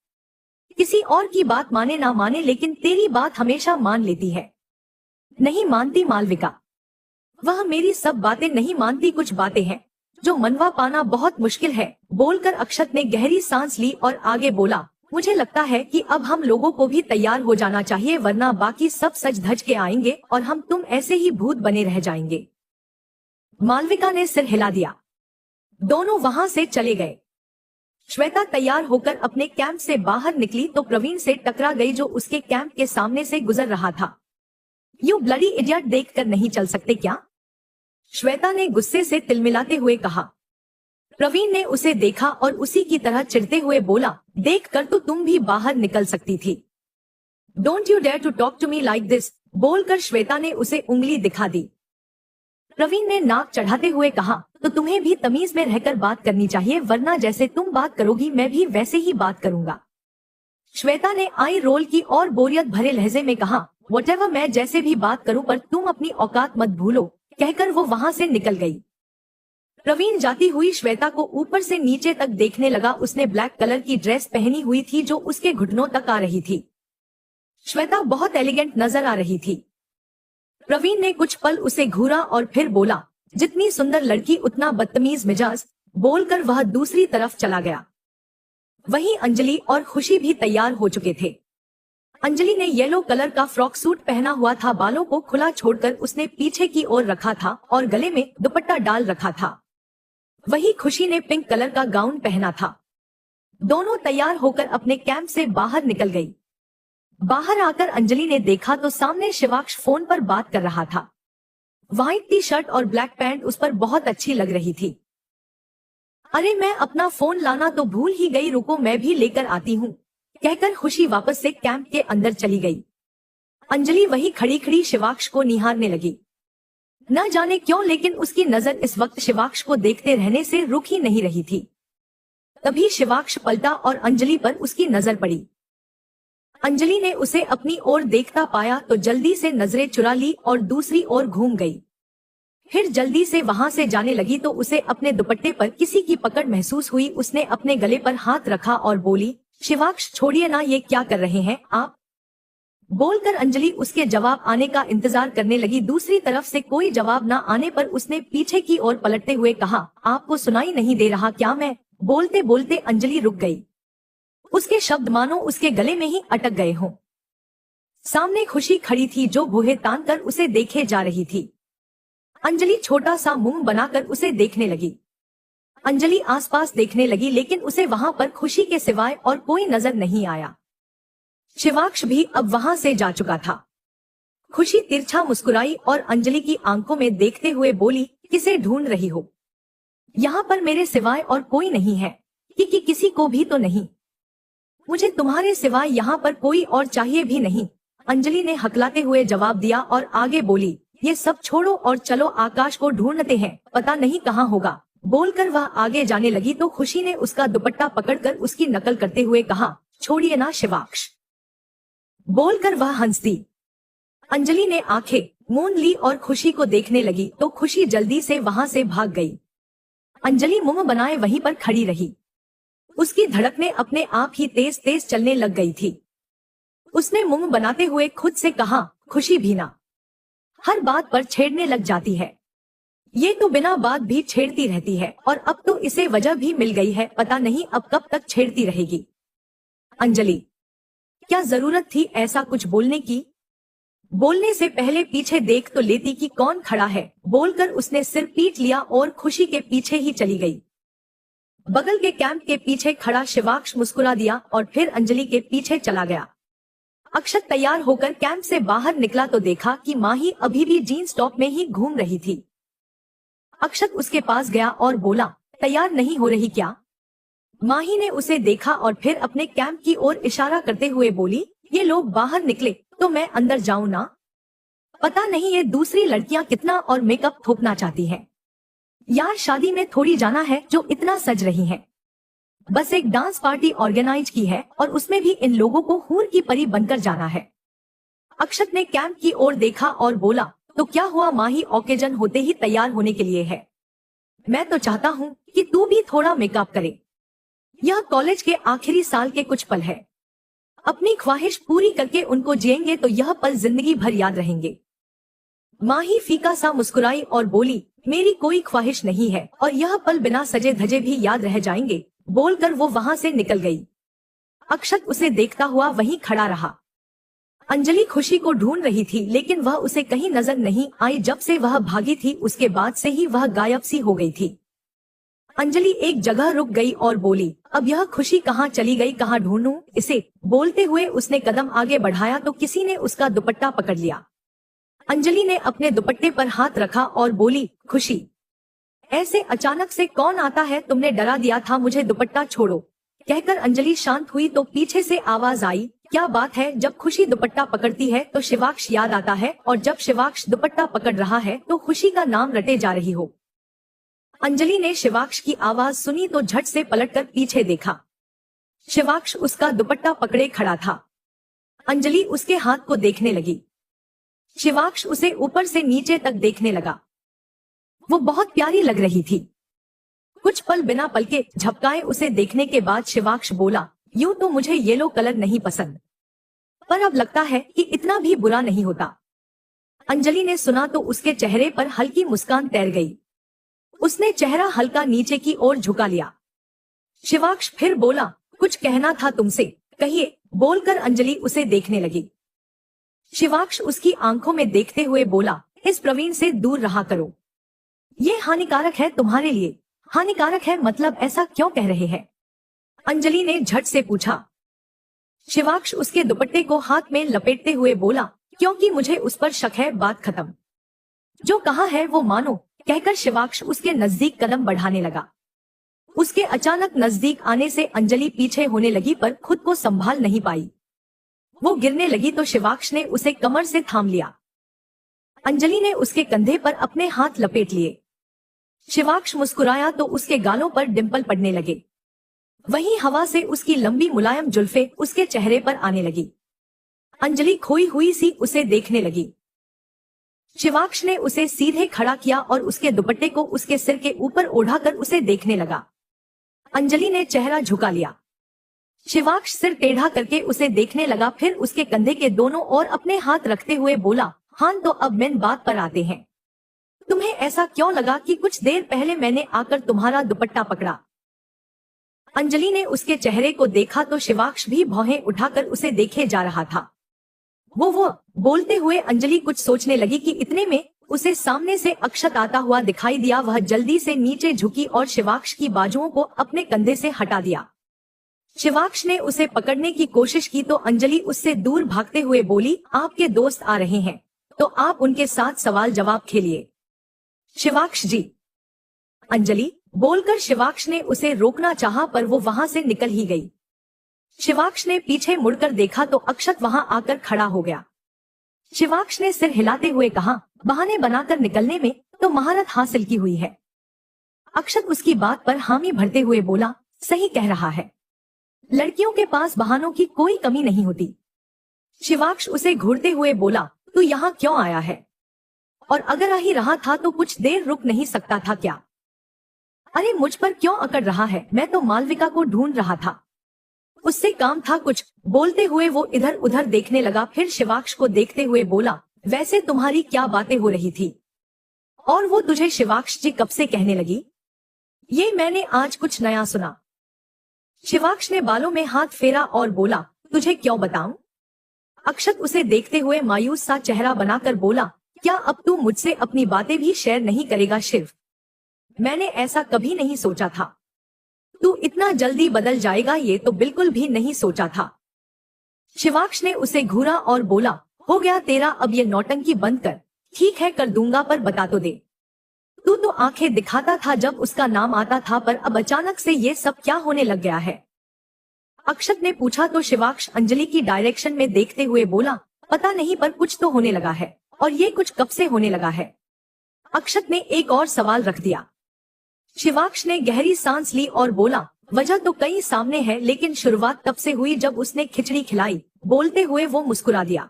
किसी और की बात माने ना माने, लेकिन तेरी बात हमेशा मान लेती है। नहीं मानती मालविका, वह मेरी सब बातें नहीं मानती। कुछ बातें हैं जो मनवा पाना बहुत मुश्किल है। बोलकर अक्षत ने गहरी सांस ली और आगे बोला, मुझे लगता है कि अब हम लोगों को भी तैयार हो जाना चाहिए, वरना बाकी सब सज धज के आएंगे और हम तुम ऐसे ही भूत बने रह जाएंगे। मालविका ने सिर हिला दिया। दोनों वहां से चले गए। श्वेता तैयार होकर अपने कैंप से बाहर निकली तो प्रवीण से टकरा गई जो उसके कैंप के सामने से गुजर रहा था। यू ब्लडी इडियट, देखकर नहीं चल सकते क्या? श्वेता ने गुस्से से तिलमिलाते हुए कहा। प्रवीण ने उसे देखा और उसी की तरह चिढ़ते हुए बोला, देख कर तो तुम भी बाहर निकल सकती थी। Don't you dare to talk to me like this, बोलकर श्वेता ने उसे उंगली दिखा दी। प्रवीण ने नाक चढ़ाते हुए कहा, तो तुम्हें भी तमीज में रहकर बात करनी चाहिए, वरना जैसे तुम बात करोगी मैं भी वैसे ही बात करूंगा। श्वेता ने आई रोल की और बोरियत भरे लहजे में कहा, व्हाटएवर, मैं जैसे भी बात करूं पर तुम अपनी औकात मत भूलो, कहकर वो वहां से निकल गई। प्रवीण जाती हुई श्वेता को ऊपर से नीचे तक देखने लगा। उसने ब्लैक कलर की ड्रेस पहनी हुई थी जो उसके घुटनों तक आ रही थी। श्वेता बहुत एलिगेंट नजर आ रही थी। प्रवीण ने कुछ पल उसे घूरा और फिर बोला, जितनी सुंदर लड़की उतना बदतमीज मिजाज, बोलकर वह दूसरी तरफ चला गया। वहीं अंजलि और खुशी भी तैयार हो चुके थे। अंजलि ने येलो कलर का फ्रॉक सूट पहना हुआ था, बालों को खुला छोड़कर उसने पीछे की ओर रखा था और गले में दुपट्टा डाल रखा था। वही खुशी ने पिंक कलर का गाउन पहना था। दोनों तैयार होकर अपने कैंप से बाहर निकल गई। बाहर आकर अंजलि ने देखा तो सामने शिवाक्ष फोन पर बात कर रहा था। व्हाइट टी शर्ट और ब्लैक पैंट उस पर बहुत अच्छी लग रही थी। अरे मैं अपना फोन लाना तो भूल ही गई, रुको मैं भी लेकर आती हूँ, कहकर खुशी वापस से कैंप के अंदर चली गई। अंजलि वही खड़ी खड़ी शिवाक्ष को निहारने लगी। न जाने क्यों, लेकिन उसकी नजर इस वक्त शिवाक्ष को देखते रहने से रुक ही नहीं रही थी। तभी शिवाक्ष पलटा और अंजलि पर उसकी नजर पड़ी। अंजलि ने उसे अपनी ओर देखता पाया तो जल्दी से नजरें चुरा ली और दूसरी ओर घूम गई। फिर जल्दी से वहां से जाने लगी तो उसे अपने दुपट्टे पर किसी की पकड़ महसूस हुई। उसने अपने गले पर हाथ रखा और बोली, शिवाक्ष छोड़िए ना, ये क्या कर रहे हैं आप? बोलकर अंजलि उसके जवाब आने का इंतजार करने लगी। दूसरी तरफ से कोई जवाब न आने पर उसने पीछे की ओर पलटते हुए कहा, आपको सुनाई नहीं दे रहा क्या? मैं बोलते बोलते अंजलि रुक गई। उसके शब्द मानो उसके गले में ही अटक गए हों। सामने खुशी खड़ी थी जो भुहे तान कर उसे देखे जा रही थी। अंजलि छोटा सा मुंह बनाकर उसे देखने लगी। अंजलि आसपास देखने लगी लेकिन उसे वहां पर खुशी के सिवाय और कोई नजर नहीं आया। शिवाक्ष भी अब वहां से जा चुका था। खुशी तिरछा मुस्कुराई और अंजलि की आंखों में देखते हुए बोली, किसे ढूंढ रही हो? यहाँ पर मेरे सिवाय और कोई नहीं है। कि किसी को भी तो नहीं। मुझे तुम्हारे सिवाय यहाँ पर कोई और चाहिए भी नहीं। अंजलि ने हकलाते हुए जवाब दिया और आगे बोली, ये सब छोड़ो और चलो आकाश को ढूंढते हैं, पता नहीं कहाँ होगा। बोलकर वह आगे जाने लगी तो खुशी ने उसका दुपट्टा पकड़कर उसकी नकल करते हुए कहा, छोड़िए ना शिवाक्ष। बोलकर वह हंस दी। अंजलि ने आंखें मूंद ली और खुशी को देखने लगी तो खुशी जल्दी से वहां से भाग गई। अंजलि मुंह बनाए वहीं पर खड़ी रही। उसकी धड़कनें अपने आप ही तेज तेज चलने लग गई थी। उसने मुंह बनाते हुए खुद से कहा, खुशी भी ना, हर बात पर छेड़ने लग जाती है। ये तो बिना बात भी छेड़ती रहती है और अब तो इसे वजह भी मिल गई है, पता नहीं अब कब तक छेड़ती रहेगी। अंजलि, क्या जरूरत थी ऐसा कुछ बोलने की? बोलने से पहले पीछे देख तो लेती कि कौन खड़ा है। बोलकर उसने सिर पीट लिया और खुशी के पीछे ही चली गई। बगल के कैंप के पीछे खड़ा शिवाक्ष मुस्कुरा दिया और फिर अंजलि के पीछे चला गया। अक्षत तैयार होकर कैंप से बाहर निकला तो देखा कि माही अभी भी जीन्स टॉप में ही घूम रही थी। अक्षत उसके पास गया और बोला, तैयार नहीं हो रही क्या? माही ने उसे देखा और फिर अपने कैंप की ओर इशारा करते हुए बोली, ये लोग बाहर निकले तो मैं अंदर जाऊं ना? पता नहीं ये दूसरी लड़कियां कितना और मेकअप थोपना चाहती हैं। यार शादी में थोड़ी जाना है जो इतना सज रही हैं। बस एक डांस पार्टी ऑर्गेनाइज की है और उसमें भी इन लोगों को हूर की परी बनकर जाना है। अक्षत ने कैंप की ओर देखा और बोला, तो क्या हुआ माही, ओकेजन होते ही तैयार होने के लिए है। मैं तो चाहता हूँ कि तू भी थोड़ा मेकअप करे। यह कॉलेज के आखिरी साल के कुछ पल है। अपनी ख्वाहिश पूरी करके उनको जिएंगे तो यह पल जिंदगी भर याद रहेंगे। माही फीका सा मुस्कुराई और बोली, मेरी कोई ख्वाहिश नहीं है और यह पल बिना सजे धजे भी याद रह जाएंगे। बोलकर वो वहां से निकल गई। अक्षत उसे देखता हुआ वहीं खड़ा रहा। अंजलि खुशी को ढूंढ रही थी लेकिन वह उसे कहीं नजर नहीं आई। जब से वह भागी थी उसके बाद से ही वह गायब सी हो गई थी। अंजलि एक जगह रुक गई और बोली, अब यह खुशी कहाँ चली गई, कहाँ ढूंढूं इसे? बोलते हुए उसने कदम आगे बढ़ाया तो किसी ने उसका दुपट्टा पकड़ लिया। अंजलि ने अपने दुपट्टे पर हाथ रखा और बोली, खुशी, ऐसे अचानक से कौन आता है? तुमने डरा दिया था मुझे, दुपट्टा छोड़ो। कहकर अंजलि शांत हुई तो पीछे से आवाज आई, क्या बात है? जब खुशी दुपट्टा पकड़ती है तो शिवाक्ष याद आता है और जब शिवाक्ष दुपट्टा पकड़ रहा है तो खुशी का नाम रटे जा रही हो। अंजलि ने शिवाक्ष की आवाज सुनी तो झट से पलटकर पीछे देखा। शिवाक्ष उसका दुपट्टा पकड़े खड़ा था। अंजलि उसके हाथ को देखने लगी। शिवाक्ष उसे ऊपर से नीचे तक देखने लगा। वो बहुत प्यारी लग रही थी। कुछ पल बिना पलके झपकाए उसे देखने के बाद शिवाक्ष बोला, यूं तो मुझे येलो कलर नहीं पसंद, पर अब लगता है कि इतना भी बुरा नहीं होता। अंजलि ने सुना तो उसके चेहरे पर हल्की मुस्कान तैर गई। उसने चेहरा हल्का नीचे की ओर झुका लिया। शिवाक्ष फिर बोला, कुछ कहना था तुमसे, कहिए। बोलकर अंजलि उसे देखने लगी। शिवाक्ष उसकी आंखों में देखते हुए बोला, इस प्रवीण से दूर रहा करो, ये हानिकारक है तुम्हारे लिए। हानिकारक है मतलब ऐसा क्यों कह रहे हैं? अंजलि ने झट से पूछा। शिवाक्ष उसके दुपट्टे को हाथ में लपेटते हुए बोला, क्योंकि मुझे उस पर शक है, बात खत्म। जो कहा है वो मानो। कहकर शिवाक्ष उसके नजदीक कदम बढ़ाने लगा। उसके अचानक नजदीक आने से अंजलि पीछे होने लगी पर खुद को संभाल नहीं पाई। वो गिरने लगी तो शिवाक्ष ने उसे कमर से थाम लिया। अंजलि ने उसके कंधे पर अपने हाथ लपेट लिए। शिवाक्ष मुस्कुराया तो उसके गालों पर डिंपल पड़ने लगे। वहीं हवा से उसकी लंबी मुलायम जुल्फे उसके चेहरे पर आने लगी। अंजलि खोई हुई सी उसे देखने लगी। शिवाक्ष ने उसे सीधे खड़ा किया और उसके दुपट्टे को उसके सिर के ऊपर ओढ़ाकर उसे देखने लगा। अंजलि ने चेहरा झुका लिया। शिवाक्ष सिर टेढ़ा करके उसे देखने लगा, फिर उसके कंधे के दोनों ओर अपने हाथ रखते हुए बोला, हाँ तो अब मेन बात पर आते हैं। तुम्हें ऐसा क्यों लगा कि कुछ देर पहले मैंने आकर तुम्हारा दुपट्टा पकड़ा? अंजलि ने उसके चेहरे को देखा तो शिवाक्ष भी भौहें उठाकर उसे देखे जा रहा था। वो बोलते हुए अंजलि कुछ सोचने लगी कि इतने में उसे सामने से अक्षत आता हुआ दिखाई दिया। वह जल्दी से नीचे झुकी और शिवाक्ष की बाजुओं को अपने कंधे से हटा दिया। शिवाक्ष ने उसे पकड़ने की कोशिश की तो अंजलि उससे दूर भागते हुए बोली, आपके दोस्त आ रहे हैं तो आप उनके साथ सवाल जवाब खेलिए। शिवाक्ष जी। अंजलि बोलकर शिवाक्ष ने उसे रोकना चाहा पर वो वहां से निकल ही गई। शिवाक्ष ने पीछे मुड़कर देखा तो अक्षत वहां आकर खड़ा हो गया। शिवाक्ष ने सिर हिलाते हुए कहा, बहाने बनाकर निकलने में तो महारत हासिल की हुई है। अक्षत उसकी बात पर हामी भरते हुए बोला, सही कह रहा है, लड़कियों के पास बहानों की कोई कमी नहीं होती। शिवाक्ष उसे घूरते हुए बोला, तू यहाँ क्यों आया है? और अगर आ ही रहा था तो कुछ देर रुक नहीं सकता था क्या? अरे मुझ पर क्यों अकड़ रहा है? मैं तो मालविका को ढूंढ रहा था, उससे काम था कुछ। बोलते हुए वो इधर उधर देखने लगा, फिर शिवाक्ष को देखते हुए बोला, वैसे तुम्हारी क्या बातें हो रही थी? और वो तुझे शिवाक्ष जी कब से कहने लगी? ये मैंने आज कुछ नया सुना। शिवाक्ष ने बालों में हाथ फेरा और बोला, तुझे क्यों बताऊं? अक्षत उसे देखते हुए मायूस सा चेहरा बनाकर बोला, क्या अब तू मुझसे अपनी बातें भी शेयर नहीं करेगा शिव? मैंने ऐसा कभी नहीं सोचा था, तू इतना जल्दी बदल जाएगा ये तो बिल्कुल भी नहीं सोचा था। शिवाक्ष ने उसे घूरा और बोला, हो गया तेरा, अब ये नौटंकी बंद कर। ठीक है कर दूंगा पर बता तो दे। तू तो आंखें दिखाता था जब उसका नाम आता था, पर अब अचानक से ये सब क्या होने लग गया है? अक्षत ने पूछा तो शिवाक्ष अंजलि की डायरेक्शन में देखते हुए बोला, पता नहीं पर कुछ तो होने लगा है। और ये कुछ कब से होने लगा है? अक्षत ने एक और सवाल रख दिया। शिवाक्ष ने गहरी सांस ली और बोला, वजह तो कई सामने है, लेकिन शुरुआत तब से हुई जब उसने खिचड़ी खिलाई। बोलते हुए वो मुस्कुरा दिया।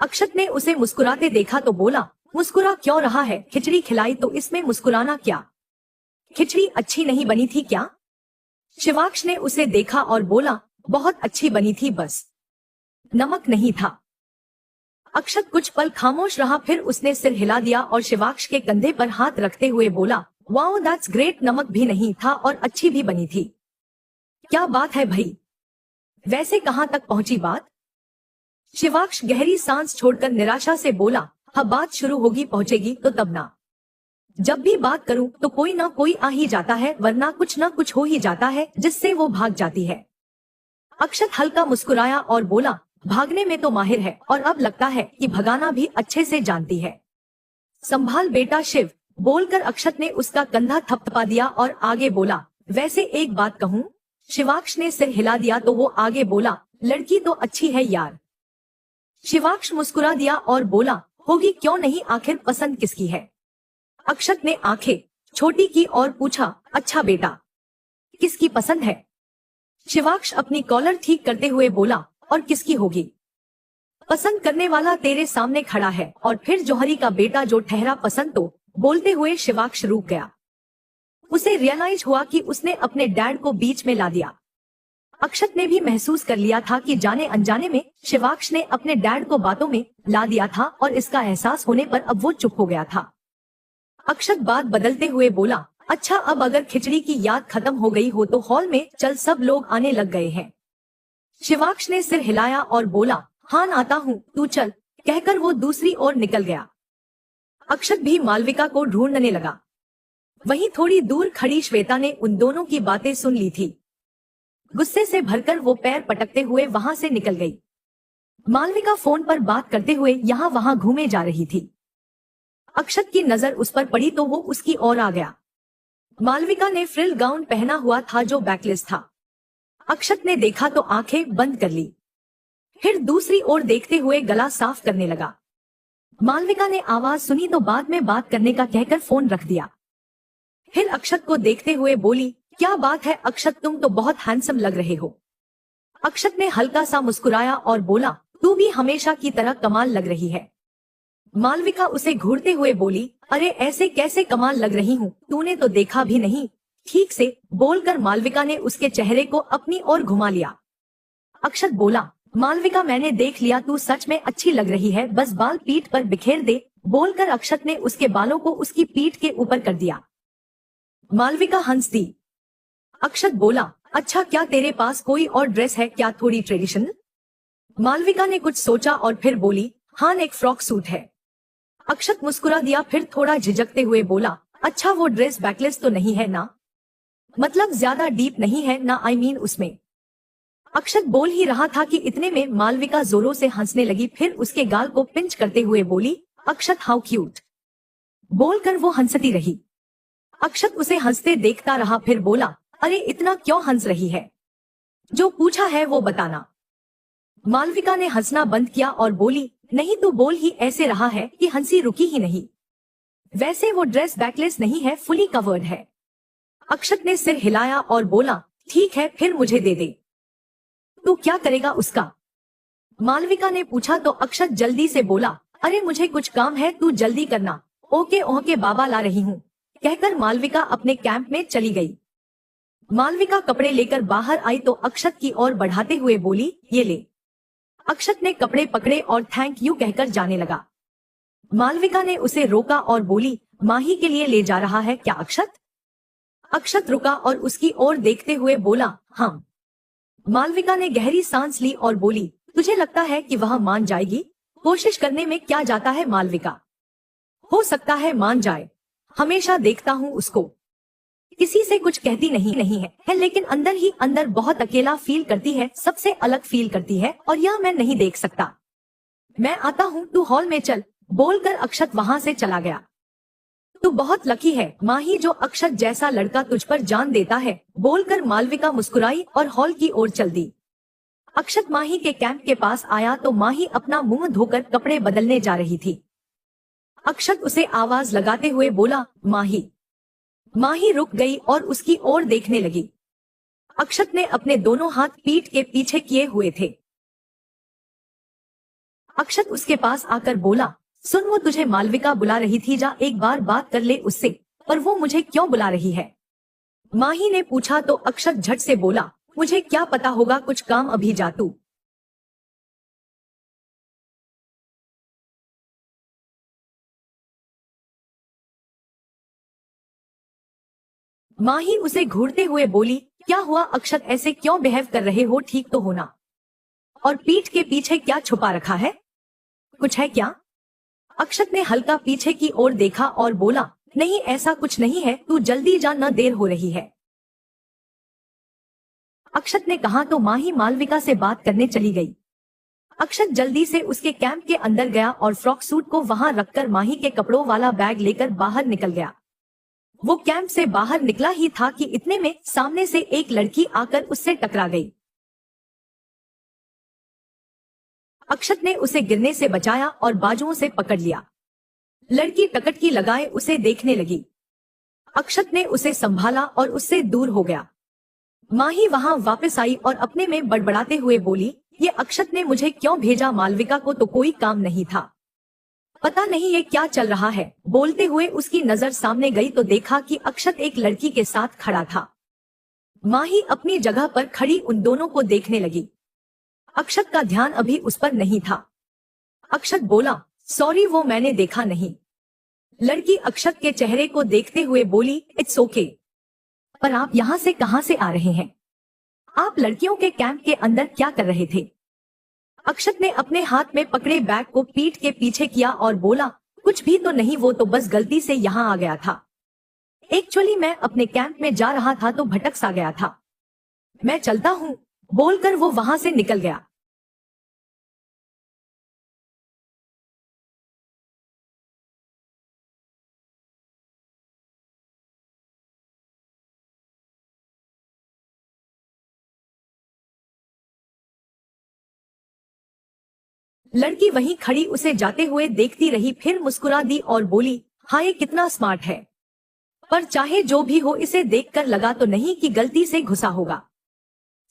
अक्षत ने उसे मुस्कुराते देखा तो बोला, मुस्कुरा क्यों रहा है? खिचड़ी खिलाई तो इसमें मुस्कुराना क्या? खिचड़ी अच्छी नहीं बनी थी क्या? शिवाक्ष ने उसे देखा और बोला, बहुत अच्छी बनी थी, बस नमक नहीं था। अक्षत कुछ पल खामोश रहा, फिर उसने सिर हिला दिया और शिवाक्ष के कंधे पर हाथ रखते हुए बोला, वाओ दैट्स ग्रेट, नमक भी नहीं था और अच्छी भी बनी थी। क्या बात है भाई, वैसे कहां तक पहुंची बात? शिवाक्ष गहरी सांस छोड़कर निराशा से बोला, हाँ बात शुरू होगी पहुंचेगी तो तब ना। जब भी बात करूं तो कोई ना कोई आ ही जाता है, वरना कुछ ना कुछ हो ही जाता है जिससे वो भाग जाती है। अक्षत हल्का मुस्कुराया और बोला, भागने में तो माहिर है और अब लगता है कि भगाना भी अच्छे से जानती है। संभाल बेटा शिव। बोलकर अक्षत ने उसका कंधा थपथपा दिया और आगे बोला, वैसे एक बात कहूं? शिवाक्ष ने सिर हिला दिया तो वो आगे बोला, लड़की तो अच्छी है यार। शिवाक्ष मुस्कुरा दिया और बोला, होगी क्यों नहीं, आखिर पसंद किसकी है? अक्षत ने आंखें छोटी की और पूछा, अच्छा बेटा किसकी पसंद है? शिवाक्ष अपनी कॉलर ठीक करते हुए बोला, और किसकी होगी? पसंद करने वाला तेरे सामने खड़ा है। और फिर जौहरी का बेटा जो ठहरा पसंद तो। बोलते हुए शिवाक्ष रुक गया। उसे रियलाइज हुआ कि उसने अपने डैड को बीच में ला दिया। अक्षत ने भी महसूस कर लिया था कि जाने अनजाने में शिवाक्ष ने अपने डैड को बातों में ला दिया था और इसका एहसास होने पर अब वो चुप हो गया था। अक्षत बात बदलते हुए बोला, अच्छा अब अगर खिचड़ी की याद खत्म हो गई हो तो हॉल में चल, सब लोग आने लग गए हैं। शिवाक्ष ने सिर हिलाया और बोला, हाँ आता हूँ, तू चल। कहकर वो दूसरी ओर निकल गया। अक्षत भी मालविका को ढूंढने लगा। वहीं थोड़ी दूर खड़ी श्वेता ने उन दोनों की बातें सुन ली थी। गुस्से से भरकर वो पैर पटकते हुए वहां से निकल गई। मालविका फोन पर बात करते हुए यहाँ वहां घूमे जा रही थी। अक्षत की नजर उस पर पड़ी तो वो उसकी ओर आ गया। मालविका ने फ्रिल गाउन पहना हुआ था जो बैकलेस था। अक्षत ने देखा तो आंखें बंद कर ली, फिर दूसरी ओर देखते हुए गला साफ करने लगा। मालविका ने आवाज सुनी तो बाद में बात करने का कहकर फोन रख दिया। फिर अक्षत को देखते हुए बोली, क्या बात है अक्षत, तुम तो बहुत हैंडसम लग रहे हो। अक्षत ने हल्का सा मुस्कुराया और बोला, तू भी हमेशा की तरह कमाल लग रही है। मालविका उसे घूरते हुए बोली, अरे ऐसे कैसे कमाल लग रही हूँ, तूने तो देखा भी नहीं ठीक से। बोलकर मालविका ने उसके चेहरे को अपनी ओर घुमा लिया। अक्षत बोला, मालविका मैंने देख लिया, तू सच में अच्छी लग रही है, बस बाल पीठ पर बिखेर दे। बोलकर अक्षत ने उसके बालों को उसकी पीठ के ऊपर कर दिया। मालविका हंस दी। अक्षत बोला, अच्छा क्या तेरे पास कोई और ड्रेस है क्या, थोड़ी ट्रेडिशनल? मालविका ने कुछ सोचा और फिर बोली, हाँ एक फ्रॉक सूट है। अक्षत मुस्कुरा दिया, फिर थोड़ा झिझकते हुए बोला, अच्छा वो ड्रेस बैकलेस तो नहीं है ना, मतलब ज्यादा डीप नहीं है ना, आई मीन उसमें। अक्षत बोल ही रहा था कि इतने में मालविका जोरों से हंसने लगी, फिर उसके गाल को पिंच करते हुए बोली, अक्षत हाउ क्यूट। बोलकर वो हंसती रही। अक्षत उसे हंसते देखता रहा, फिर बोला, अरे इतना क्यों हंस रही है, जो पूछा है वो बताना। मालविका ने हंसना बंद किया और बोली, नहीं तू बोल ही ऐसे रहा है कि हंसी रुकी ही नहीं। वैसे वो ड्रेस बैकलेस नहीं है, फुली कवर्ड है। अक्षत ने सिर हिलाया और बोला, ठीक है फिर मुझे दे दे। तू क्या करेगा उसका? मालविका ने पूछा तो अक्षत जल्दी से बोला, अरे मुझे कुछ काम है, तू जल्दी करना। ओके ओके बाबा ला रही हूँ, कहकर मालविका अपने कैंप में चली गई। मालविका कपड़े लेकर बाहर आई तो अक्षत की ओर बढ़ाते हुए बोली, ये ले। अक्षत ने कपड़े पकड़े और थैंक यू कहकर जाने लगा। मालविका ने उसे रोका और बोली, माही के लिए ले जा रहा है क्या अक्षत? अक्षत रुका और उसकी ओर देखते हुए बोला, हाँ। मालविका ने गहरी सांस ली और बोली, तुझे लगता है कि वह मान जाएगी? कोशिश करने में क्या जाता है मालविका, हो सकता है मान जाए, हमेशा देखता हूँ उसको, किसी से कुछ कहती नहीं है, लेकिन अंदर ही अंदर बहुत अकेला फील करती है, सबसे अलग फील करती है, और यह मैं नहीं देख सकता। मैं आता हूँ, तू हॉल में चल, बोलकर अक्षत वहाँ से चला गया। तू बहुत लकी है माही, जो अक्षत जैसा लड़का तुझ पर जान देता है, बोलकर मालविका मुस्कुराई और हॉल की ओर चल दी। अक्षत माही के कैंप के पास आया तो माही अपना मुंह धोकर कपड़े बदलने जा रही थी। अक्षत उसे आवाज लगाते हुए बोला, माही। माही रुक गई और उसकी ओर देखने लगी। अक्षत ने अपने दोनों हाथ पीठ के पीछे किए हुए थे। अक्षत उसके पास आकर बोला, सुन वो तुझे मालविका बुला रही थी, जा एक बार बात कर ले उससे, पर वो मुझे क्यों बुला रही है? माही ने पूछा तो अक्षत झट से बोला, मुझे क्या पता होगा, कुछ काम, अभी जा तू। माही उसे घूरते हुए बोली, क्या हुआ अक्षत, ऐसे क्यों बिहेव कर रहे हो, ठीक तो होना, और पीठ के पीछे क्या छुपा रखा है, कुछ है क्या? अक्षत ने हल्का पीछे की ओर देखा और बोला, नहीं ऐसा कुछ नहीं है, तू जल्दी जा, न देर हो रही है। अक्षत ने कहा तो माही मालविका से बात करने चली गई। अक्षत जल्दी से उसके कैंप के अंदर गया और फ्रॉक सूट को वहां रखकर माही के कपड़ों वाला बैग लेकर बाहर निकल गया। वो कैंप से बाहर निकला ही था कि इतने में सामने से एक लड़की आकर उससे टकरा गई। अक्षत ने उसे गिरने से बचाया और बाजुओं से पकड़ लिया। लड़की टकटकी लगाए उसे देखने लगी। अक्षत ने उसे संभाला और उससे दूर हो गया। माही वहां वापस आई और अपने में बड़बड़ाते हुए बोली, ये अक्षत ने मुझे क्यों भेजा, मालविका को तो कोई काम नहीं था, पता नहीं ये क्या चल रहा है। बोलते हुए उसकी नजर सामने गई तो देखा कि अक्षत एक लड़की के साथ खड़ा था। माही अपनी जगह पर खड़ी उन दोनों को देखने लगी। अक्षत का ध्यान अभी उस पर नहीं था। अक्षत बोला, सॉरी वो मैंने देखा नहीं। लड़की अक्षत के चेहरे को देखते हुए बोली, इट्स ओके, पर आप यहाँ से कहाँ से आ रहे हैं? आप लड़कियों के कैंप के अंदर क्या कर रहे थे? अक्षत ने अपने हाथ में पकड़े बैग को पीठ के पीछे किया और बोला, कुछ भी तो नहीं, वो तो बस गलती से यहाँ आ गया था। एक्चुअली मैं अपने कैंप में जा रहा था तो भटक सा गया था। मैं चलता हूँ, बोलकर वो वहां से निकल गया। लड़की वहीं खड़ी उसे जाते हुए देखती रही, फिर मुस्कुरा दी और बोली, हाँ ये कितना स्मार्ट है, पर चाहे जो भी हो इसे देखकर लगा तो नहीं कि गलती से घुसा होगा।